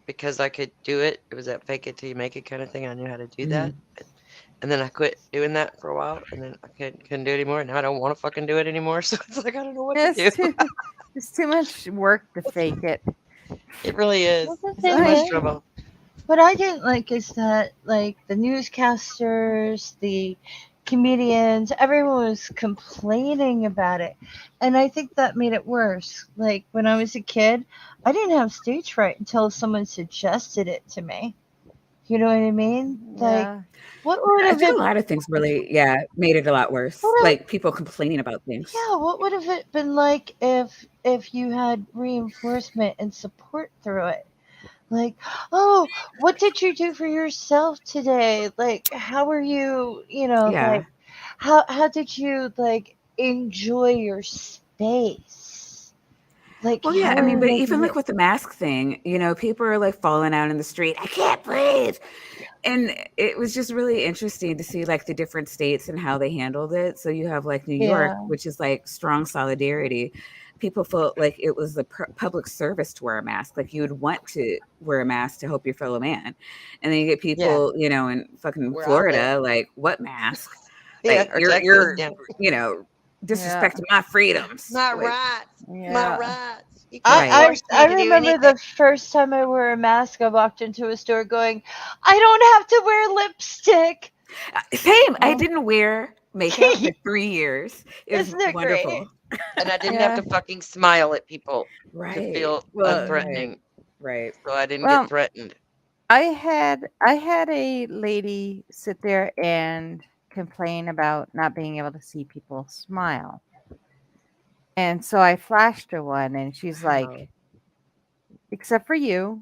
because I could do it. It was that fake it till you make it kind of thing. I knew how to do that. Mhm. And then I quit doing that for a while, and then I couldn't do it anymore. And now I don't want to fucking do it anymore. So it's like I don't know what to do. It's too much work to fake it. It really is. Well, the It's too thing much is, trouble. what I didn't like is that like the newscasters, the comedians, everyone was complaining about it. And I think that made it worse. Like when I was a kid, I didn't have stage fright until someone suggested it to me. You know what I mean? Like Yeah. what would I have think it a lot of things really, yeah, made it a lot worse. what Like people complaining about things. yeah, what would have it been like if you had reinforcement and support through it? Like, oh, what did you do for yourself today? Like, how are you, Yeah. like how did you like enjoy your space? Like Well, yeah, how I are mean, you but even making like it with the mask thing, people are like falling out in the street. I can't breathe. And it was just really interesting to see like the different states and how they handled it. So you have like New York, yeah. which is like strong solidarity. People felt like it was a public service to wear a mask. Like you would want to wear a mask to help your fellow man. And then you get Yeah. people, in fucking Where I live. Florida, like, what mask? Yeah. Like Or you're Texas. you're, Yeah. you know, Yeah. disrespecting my freedoms. My Like, rights. My Yeah. rights. You can't I, right. force I me I to do remember anything. the first time I wore a mask, I walked into a store going, I don't have to wear lipstick. Same. I Oh, didn't wear makeup for 3 years. It was Isn't it great? wonderful. And I didn't have yeah. to fucking smile at people to Right. feel Well, right. unthreatening. Right. So I didn't get Well, threatened. I had a lady sit there and complain about not being able to see people smile. And so I flashed her one and she's like, Wow. except for you.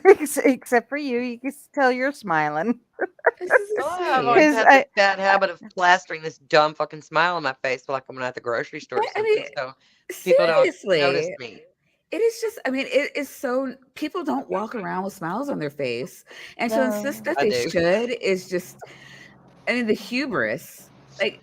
Except for you, you can tell you're smiling. This is Well, I've always insane. Because had this bad habit of plastering this dumb fucking smile on my face like I'm at the grocery store or Yeah, I something, mean, so people don't notice seriously. me. It is just, I mean, it is so, people don't walk around with smiles on their face. And to insist No. that I they do. should is just, I mean, the hubris. Like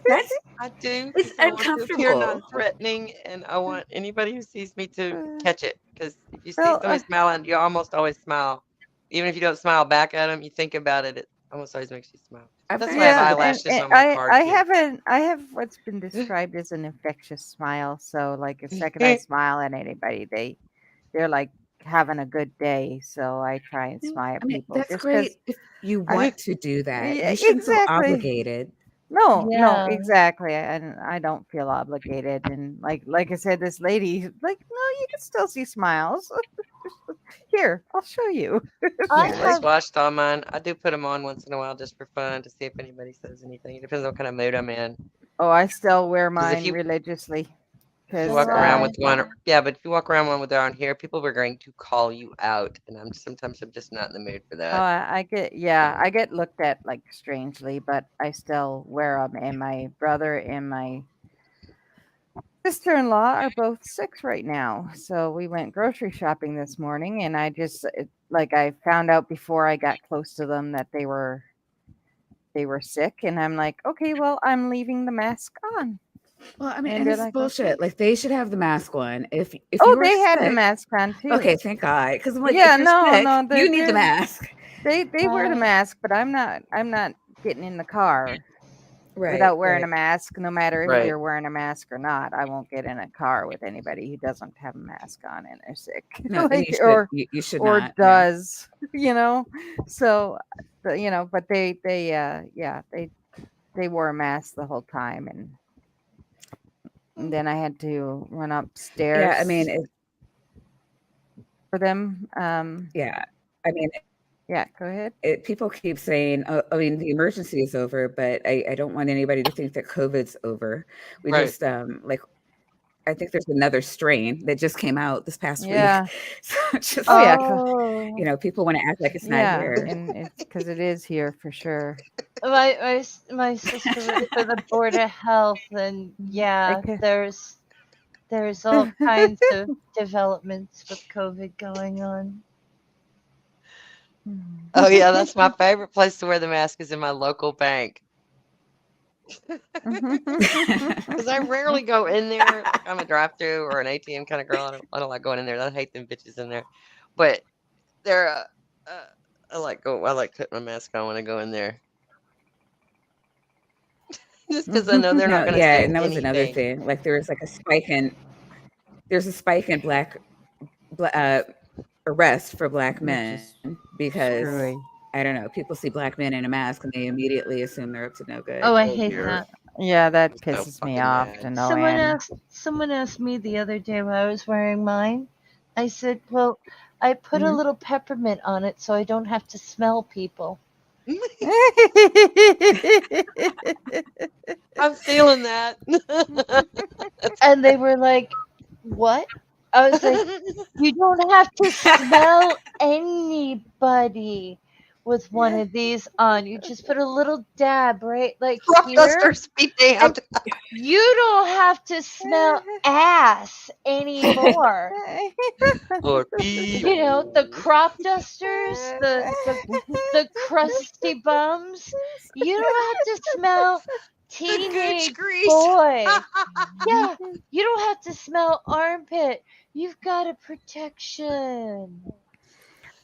that's, I do it's because I want to appear uncomfortable. non-threatening, and I want anybody who sees me to catch it. Because if you see well, somebody smiling, you almost always smile. Even if you don't smile back at them, you think about it. It almost always makes you smile. I've That's why I have actually, yeah, and, eyelashes and on my card I too. haven't I have what's been described as an infectious smile. So like the second I smile at anybody, they're like having a good day. So I try and no, smile I at mean, people that's just because. great if you want to do that. Yeah, You shouldn't feel exactly. obligated. No, no, Yeah. exactly. And I don't feel obligated. And like I said, this lady, like, no, you can still see smiles. Here, I'll show you. I Usually Yeah. have flashed on mine. I do put them on once in a while just for fun to see if anybody says anything. It depends on what kind of mood I'm in. Oh, I still wear Because mine religiously if you so because do walk around with I. one, yeah, but if you walk around one with on here, people are going to call you out, and I'm just not in the mood for oh, that. I get looked at like strangely, but I still wear them. And my brother and my sister-in-law are both sick right now. So we went grocery shopping this morning, and I found out before I got close to them that they were they were sick, and I'm like, okay, well, I'm leaving the mask on. Well, I mean, And and they're it's like, bullshit. okay. Like they should have the mask on. If Oh, you are they had the sick, mask on too. okay, thank God. Because I'm like, Yeah, if you're no, sick, no, you need the mask. they wear the mask, but I'm not getting in the car Right, without wearing a right. mask, no matter if Right. you're wearing a mask or not. I won't get in a car with anybody who doesn't have a mask on and they're sick. No, and Like, you should you should or not. No. does, you know. So, but they wore a mask the whole time, and then I had to run upstairs Yeah, I mean, for them. yeah, I mean, Yeah, go ahead. people keep saying, oh, I mean, the emergency is over, but I don't want anybody to think that COVID's over. We Right. just like I think there's another strain that just came out this past Yeah. week. So it's just Oh yeah. you know, people want to act like it's not Yeah, here. and it's because it is here for sure. My sister works for the Board of Health, and yeah, Okay. there's all kinds of developments with COVID going on. Oh yeah, that's my favorite place to wear the mask is in my local bank. Because I rarely go in there. Like I'm a drive-through or an ATM kind of girl. I don't like going in there. I hate them bitches in there. But they're I like putting my mask on when I go in there. Just because I know they're not No, going to yeah, say and that was another anything. thing. Like there's a spike in black arrest for black Which men is because screwy. I don't know, people see black men in a mask and they immediately assume they're up to no good. Oh, I Oh hate dear. that. Yeah, that I'm so pisses me fucking off mad. to no end. Someone asked me the other day when I was wearing mine. I said, "Well, I put a Mhm. little peppermint on it so I don't have to smell people." I'm feeling that. And they were like, "What?" I was like, "You don't have to smell anybody with one of these on. You just put a little dab right like Crop here. dusters be damned. You don't have to smell ass anymore." Or pee. You know, the crop dusters, the crusty bums. You don't have to smell The teenage gooch grease. boy. Yeah, you don't have to smell armpit. You've got a protection.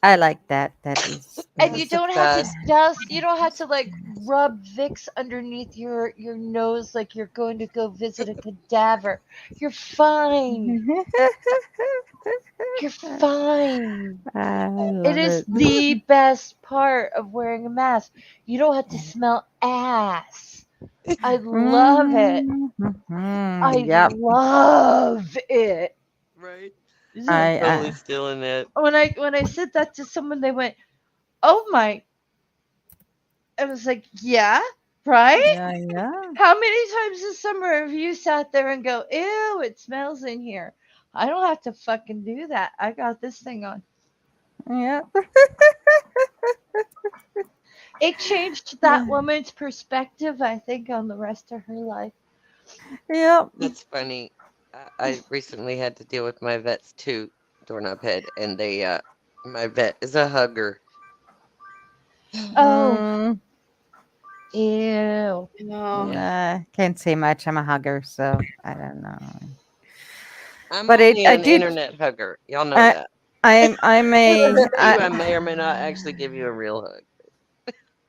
I like that. That is. And you That's the don't have to best. dust. You don't have to like rub Vicks underneath your nose like you're going to go visit a cadaver. You're fine. You're fine. I It love is it. the best part of wearing a mask. You don't have to smell ass. I love it. I Yep. love it. Right. I Totally stealing it. When I said that to someone, they went, "Oh my!" I was like, "Yeah, right." yeah. How many times this summer have you sat there and go, "Ew, it smells in here"? I don't have to fucking do that. I got this thing on. Yeah. It changed that woman's perspective, I think, on the rest of her life. Yep. That's funny. I recently had to deal with my vet's tooth doorknob head, and my vet is a hugger. Oh, ew. No. Can't say much. I'm a hugger, so I don't know. I'm But only I an did. internet hugger. Y'all know I, that. I'm a. I may or may not actually give you a real hug.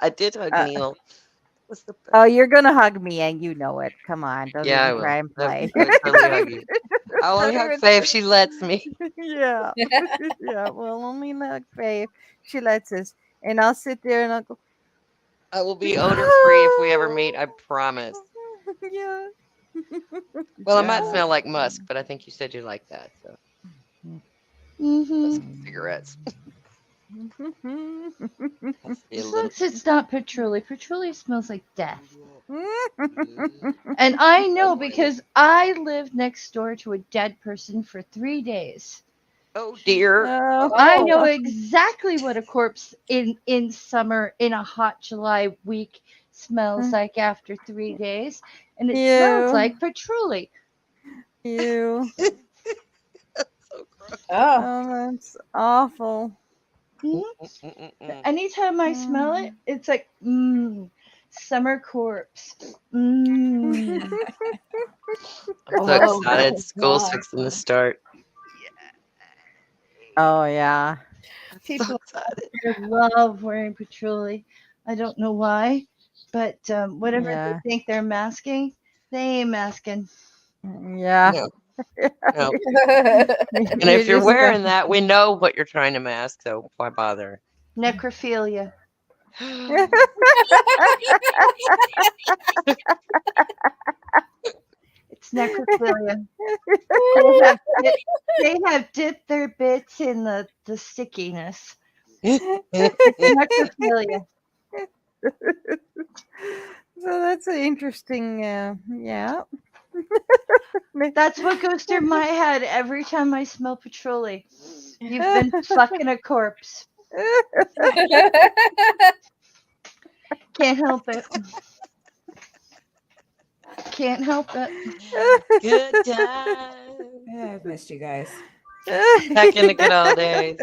I did hug Neil. What's the Oh, you're gonna hug me, and you know it. Come on, don't Yeah, I even will. try and play. I would totally hug you. I'll only Don't hug even- Faye if she lets me. Yeah, yeah. We'll only hug Faye if she lets us, and I'll sit there and I'll go. I will be odor free if we ever meet. I promise. Yeah. Well, I might smell like musk, but I think you said you like that. So musk cigarettes. As long as it's not patchouli. Patchouli smells like death. And I know because I lived next door to a dead person for 3 days. Oh dear. I know exactly what a corpse in summer in a hot July week smells like after 3 days, and it smells Ew. like patchouli. Ew. So gross. Oh, that's awful. Anytime I smell it, it's like summer corpse. Mm. I'm so Oh, excited. School's God. fixing to start. Oh yeah. I'm so People excited. here love wearing patchouli. I don't know why, but whatever Yeah. they think they're masking, they ain't masking. Yeah. No, no. Oh, And if you're wearing that, we know what you're trying to mask, so why bother? Necrophilia. It's necrophilia. They have dipped their bits in the stickiness. Necrophilia. So that's an interesting. Yeah. That's what goes through my head every time I smell patchouli. You've been fucking a corpse. Can't help it. Can't help it. Good time. Yeah, I've missed you guys. Back in the good old days.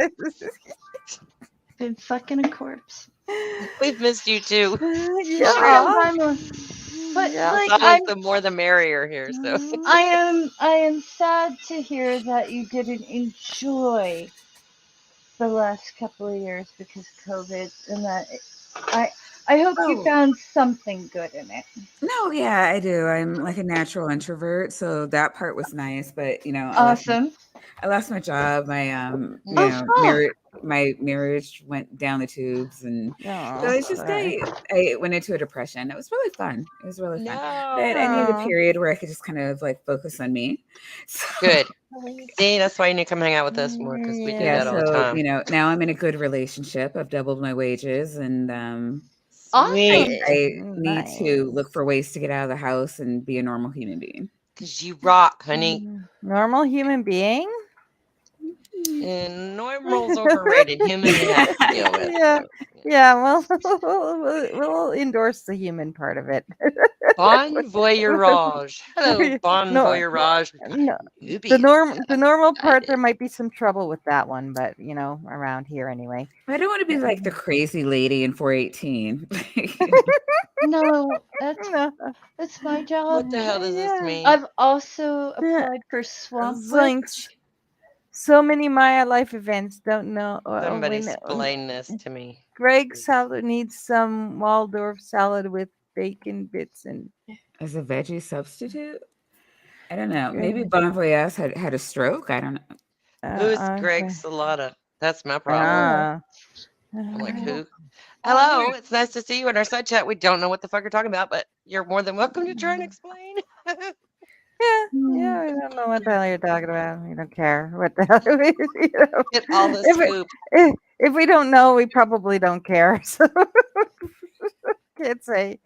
Been fucking a corpse. We've missed you too. Yeah. But Yeah. like It's always the more the merrier here. So I am sad to hear that you didn't enjoy the last couple of years because of COVID and that I hope you Oh. found something good in it. No, yeah, I do. I'm like a natural introvert, so that part was nice. But Awesome. I lost my job. My Oh fuck. my marriage went down the tubes, and so Oh, it's just sorry. I went into a depression. It was really fun. It was really fun. But I needed a Oh. period where I could just kind of like focus on me. So good. See, that's why you need to come hang out with us more because we do yeah, that all the so time. now I'm in a good relationship. I've doubled my wages, and Awesome. I need Nice. to look for ways to get out of the house and be a normal human being. Because you rock, honey. Normal human being? And normal's overrated. Human you have to deal with. Yeah. So, Yeah, well, we'll endorse the human part of it. Bon voyage. Hello, bon No, voyage. no, You be the normal part, excited. there might be some trouble with that one, but around here anyway. I don't want to be like the crazy lady in 418. No, No. that's my job. What the hell does this Yeah. mean? I've also applied for swamp It's like witch. so many Maya life events. Don't know. Somebody When explain this to me. Greg salad needs some Waldorf salad with bacon bits and. As a veggie substitute? I don't know. Maybe Bon Voyage had a stroke. I don't know. Who's Okay. Greg Salata? That's my problem. Ah. I'm like, who? Hello, it's nice to see you in our side chat. We don't know what the fuck you're talking about, but you're more than welcome to try and explain. Yeah, we don't know what the hell you're talking about. We don't care what the hell it is. Get all the If, scoop. if we don't know, we probably don't care. So can't say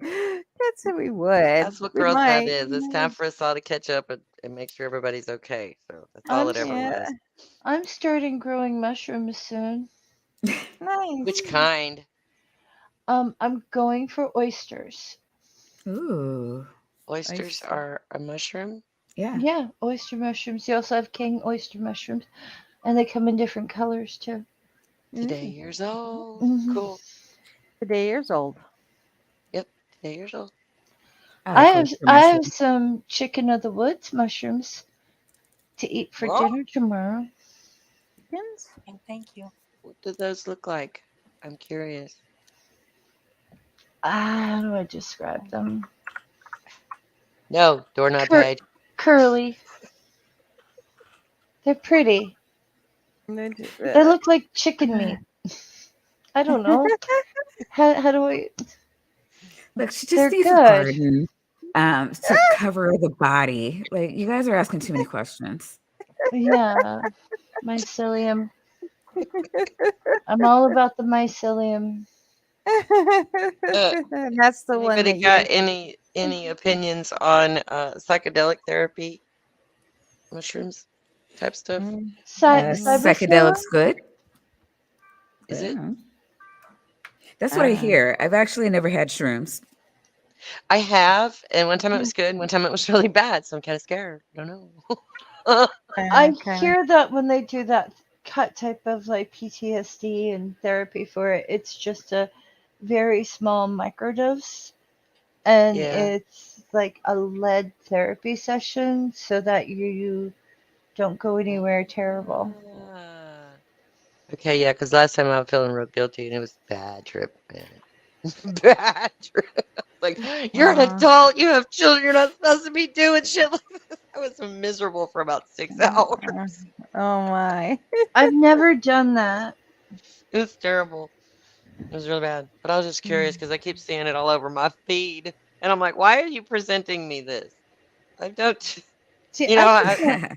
we would. That's what We Girls Lab might. is. It's time for us all to catch up and make sure everybody's okay. So that's all it ever Yeah. was. I'm starting growing mushrooms soon. Nice. Which kind? I'm going for oysters. Ooh. Oysters Oyster. are a mushroom? Yeah. Yeah, oyster mushrooms. You also have king oyster mushrooms, and they come in different colors too. Today years old. Mhm. Cool. Today years old. Yep. Today years old. I like have oyster I have mushrooms. some chicken of the woods mushrooms to eat for Oh. dinner tomorrow. Chickens? thank you. What do those look like? I'm curious. How do I describe them? No, doorknob Cur- page. Curly. They're pretty. They look like chicken meat. I don't know. How do I? Look, she They're just needs a good. garden to cover the body. Like, you guys are asking too many questions. Yeah, mycelium. I'm all about the mycelium. And that's the one Anybody that got any opinions on psychedelic therapy, mushrooms type stuff? Psychedelic's good. Is it? That's what I hear. I've actually never had shrooms. I have, and one time it was good, and one time it was really bad, so I'm kind of scared. I don't know. I hear that when they do that cut type of like PTSD and therapy for it, it's just a very small microdose and Yeah. it's like a lead therapy session so that you don't go anywhere terrible. Ah. Okay, yeah, because last time I was feeling real guilty and it was a bad trip, man. Bad trip. Like, you're an adult, you have children, you're not supposed to be doing shit like this. I was miserable for about 6 hours. Oh my. I've never done that. It was terrible. It was really bad. But I was just curious because I keep seeing it all over my feed. And I'm like, why are you presenting me this? I don't, See, you know,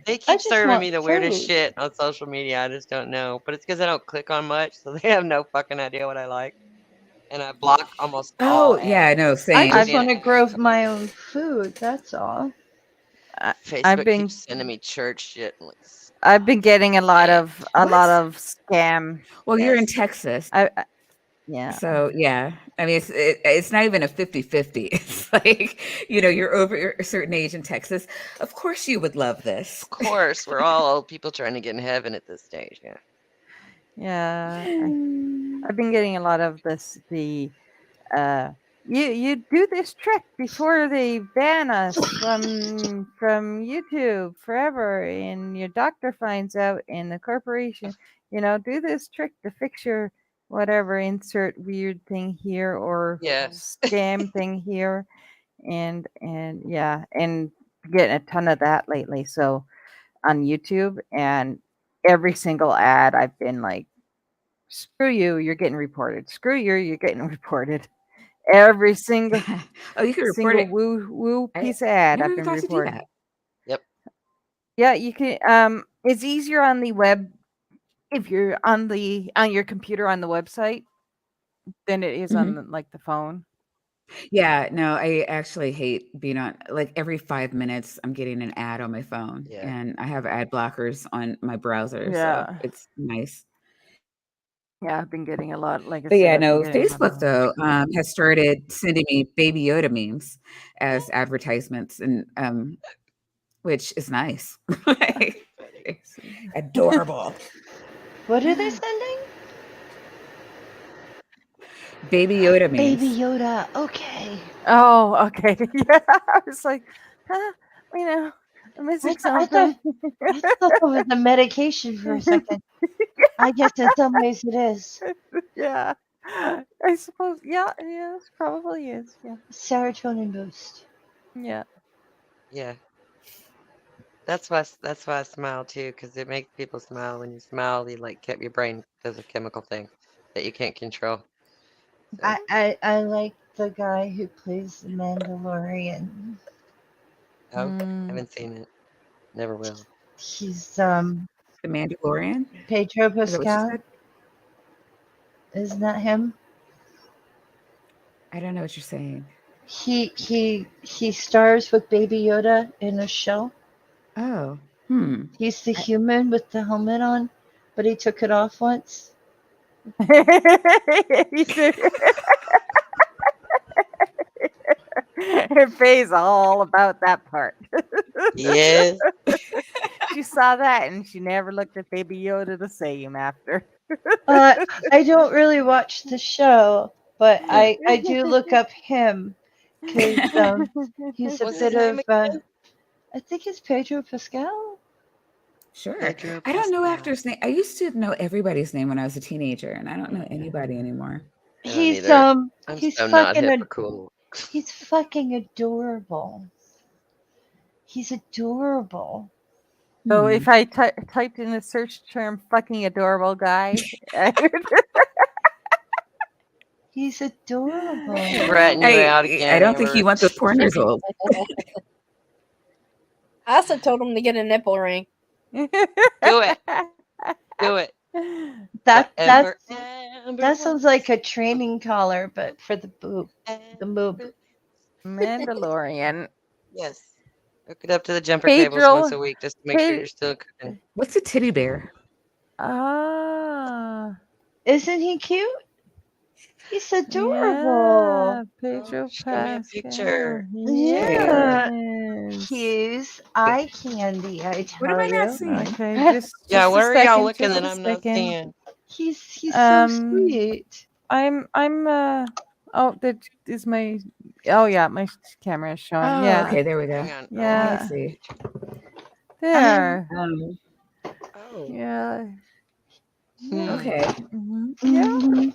they I keep just serving want me the weirdest food. shit on social media. I just don't know. But it's because I don't click on much, so they have no fucking idea what I like. And I block almost all Oh ads. yeah, no, I same. just Seeing want to ads grow come up. my own food. That's all. I've Facebook been keeps sending me church shit. I'm like, I've been getting a lot man. of What? scam. Well, you're in Yes. Texas, Yeah. so yeah. I mean, it's not even a 50-50. It's like, you're over a certain age in Texas. Of course, you would love this. Of course, we're all old people trying to get in heaven at this stage. Yeah. Yeah. I've been getting a lot of the uh you do this trick before they ban us from YouTube forever, and your doctor finds out, and the corporation, do this trick to fix your whatever, insert weird thing here or Yes. scam thing here, and yeah, and getting a ton of that lately. So on YouTube, and every single ad I've been like, screw you, you're getting reported. Screw you, you're getting reported. Every single Oh, you can report it. woo I piece of ad I've never been thought to do reported. that. Yep. Yeah, you can. It's easier on the web if you're on your computer on the website than it is on Mhm. like the phone. Yeah, no, I actually hate being on, like, every 5 minutes I'm getting an ad on my phone, Yeah. and I have ad blockers on my browser, so Yeah, it's nice. yeah, I've been getting a lot. Like I But said, yeah, I've been no, getting a lot Facebook of. though, has started sending me Baby Yoda memes as advertisements, and which is nice. Like, Funny. it's adorable. What are they sending? Baby Yoda Baby memes. Yoda. Okay. Oh, okay. Yeah, I was like, huh, I'm missing I something. thought that was a medication for a second. I guess in some ways it is. Yeah, I suppose. Yeah, yes, probably is. Yeah, Serotonin boost. yeah. Yeah. That's why I smile too, because it makes people smile. When you smile, you like your brain does a chemical thing that you can't control. So I like the guy who plays the Mandalorian. okay, Mm. haven't seen it. Never will. He's The Mandalorian? Pedro Is that what you Pascal. said? Isn't that him? I don't know what you're saying. He stars with Baby Yoda in a show. Oh, He's the I human with the helmet on, but he took it off once. You said- Faye's all about that part. Yes. She saw that and she never looked at Baby Yoda the same after. I don't really watch the show, but I do look up him because he's a What's his bit name of again? I think it's Pedro Pascal. Sure. Pedro I don't know Pascal. actors' name. I used to know everybody's name when I was a teenager, and I don't know anybody anymore. I don't He's either. I'm he's so not fucking hip or cool. he's fucking adorable. He's adorable. So Hmm. if I typed in the search term "fucking adorable guy," He's adorable. He's ratting you out I again, don't think he Amber. wants those porn results. I also told him to get a nipple ring. Do it. Do it. That Whatever Amber that sounds like a training collar, but for the boob, the moob. wants. Mandalorian. Yes. Hook it up to the jumper cables once Pedro. a week just to make sure Pe- you're still cooking. What's a titty bear? Ah, Isn't he cute? He's adorable. yeah, Pedro Show me a Pascal. picture. Yeah. Yes. He's eye candy, I What am tell I not you. seeing? Okay, just Yeah, a where are y'all second, looking just that a I'm not second. seeing? He's so Um, sweet. I'm oh, that is my Oh yeah, my camera is showing. Oh, Yeah, okay, there we go. Hang on. Yeah. I see. there. Oh. Yeah. Okay. Yeah.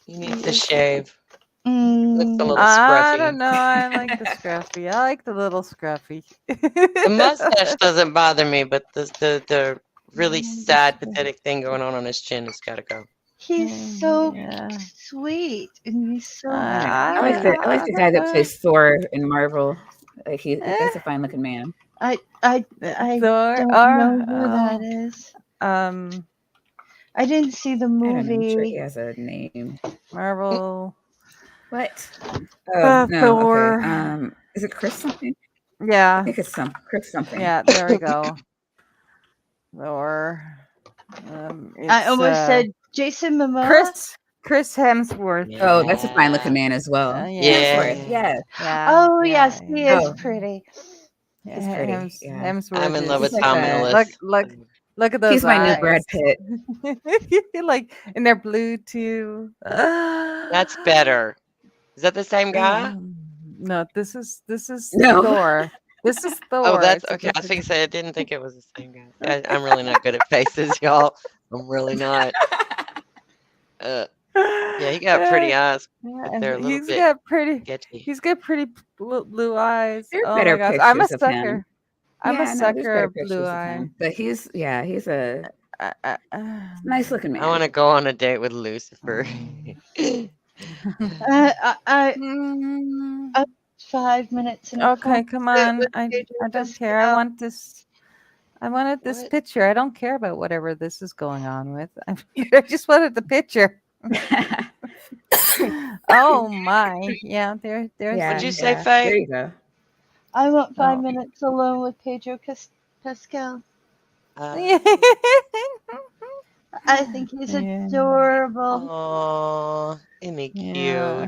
He needs to shave. Looks a Mm. little I scruffy. don't know. I like the scruffy. I like the little scruffy. The mustache doesn't bother me, but the really sad, pathetic thing going on his chin has got to go. He's so Yeah. sweet, and he's so. I like the guy that plays Thor in Marvel. Like that's a fine looking man. I Thor don't or, know who that is. I didn't see the I don't know. I'm sure he movie. has a name. Marvel. What? Oh no. Thor. Okay. Is it Chris something? I Yeah. think it's Chris something. Yeah. There we go. Thor. I almost said Jason Momoa. Chris Hemsworth. Oh, that's a fine looking man as well. Yeah. Hemsworth, yeah. Oh yes, he is Oh. pretty. He's pretty. Yeah. Hemsworth. I'm in love is with Tom like a- Willis. Look at those He's my new eyes. Brad Pitt. Like, and they're blue too. That's better. Is that the same guy? No, this is No. Thor. This is Thor. Oh, that's It's a okay. I was different- thinking say I didn't think it was the same guy. I'm really not good at faces, y'all. I'm really not. Yeah, he got pretty eyes, but they're a little bit sketchy. He's got pretty blue eyes. There are Oh better my gosh, I'm a pictures of him. sucker. I'm Yeah, a no, there's sucker better of pictures blue of eye. him. But he's a nice looking man. I want to go on a date with Lucifer. I Mm. 5 minutes. In a Okay, come on. I don't Pascal. care. I want this. I wanted this What? picture. I don't care about whatever this is going on with. I just wanted the picture. Oh my! Yeah, there's. Yeah, What'd you say, yeah. Faye? There you go. I want 5 Oh. minutes alone with Pedro Pascal. I think he's Yeah. adorable. Oh, isn't he cute? Yeah.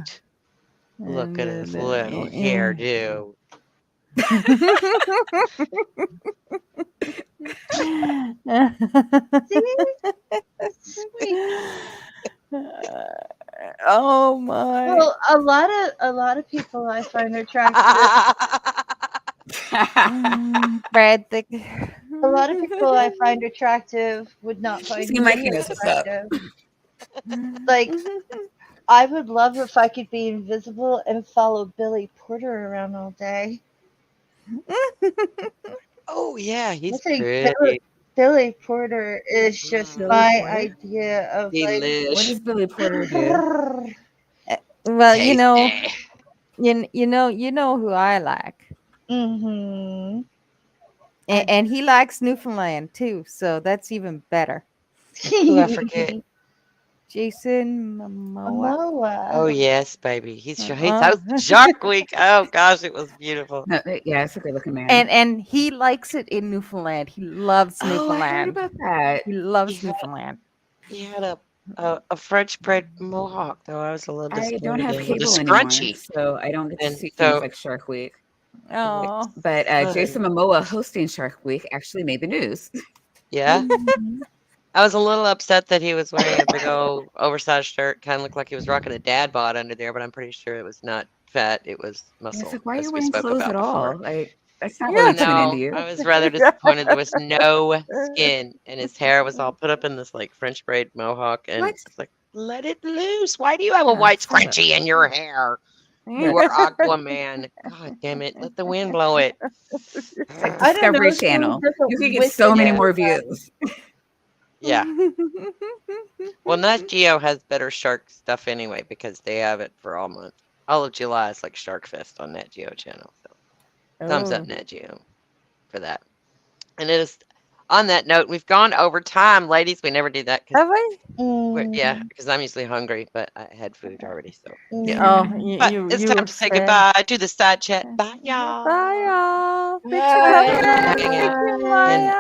Look at his little Yeah. hairdo. Sweet. Oh my! Well, a lot of people I find attractive. Brad, the A lot of people I find attractive would not find Seemed like me he knows what's up. attractive. Like, I would love if I could be invisible and follow Billy Porter around all day. Oh yeah, he's I think pretty. Billy Porter is just Billy my Porter? idea of What Delish. does Billy Porter do? well, you know, Tasty. you know who I like, Mm-hmm. and he likes Newfoundland too, so that's even better. Who I forget. Jason Momoa. Momoa. Oh yes, baby. He's Uh-uh. hosted Shark Week. Oh gosh, it was beautiful. No, yeah, it's a good looking man. And he likes it in Newfoundland. He loves oh, I heard Newfoundland. about that. He loves Yeah. Newfoundland. He had a French braid mohawk, though. I was a little I disappointed. don't have in him. The cable anymore, scrunchy. so I don't get to And see so- things like Shark Week. Oh, But Good. Jason Momoa hosting Shark Week actually made the news. Yeah, Mhm. I was a little upset that he was wearing a big old oversized shirt. Kind of looked like he was rocking a dad bod under there, but I'm pretty sure it was not fat. It was muscle. It's like, why are as you we wearing spoke clothes about at all? before. That's not Yeah. really coming No, into you. I was rather disappointed there was no skin, and his hair was all put up in this like French braid mohawk, and What? it's like, let it loose. Why do you have a Yeah, white shut up. scrunchie in your hair? You are Aquaman. God damn it! Let the wind blow it. It's like I don't know, Discovery someone Channel. doesn't You could get wish so it many in. more views. Yeah. Well, Nat Geo has better shark stuff anyway because they have it for all month. All of July is like Shark Fest on Nat Geo channel. So thumbs up Oh. Nat Geo for that. And it is on that note, we've gone over time, ladies. We never do that because Have I? yeah, because I'm usually hungry, but I had food already. So yeah. Oh, But you it's you time were to say sad. goodbye to the side chat. Bye, y'all. Bye, y'all. Thanks for Bye. coming. Hanging Thank out. you, And Maya.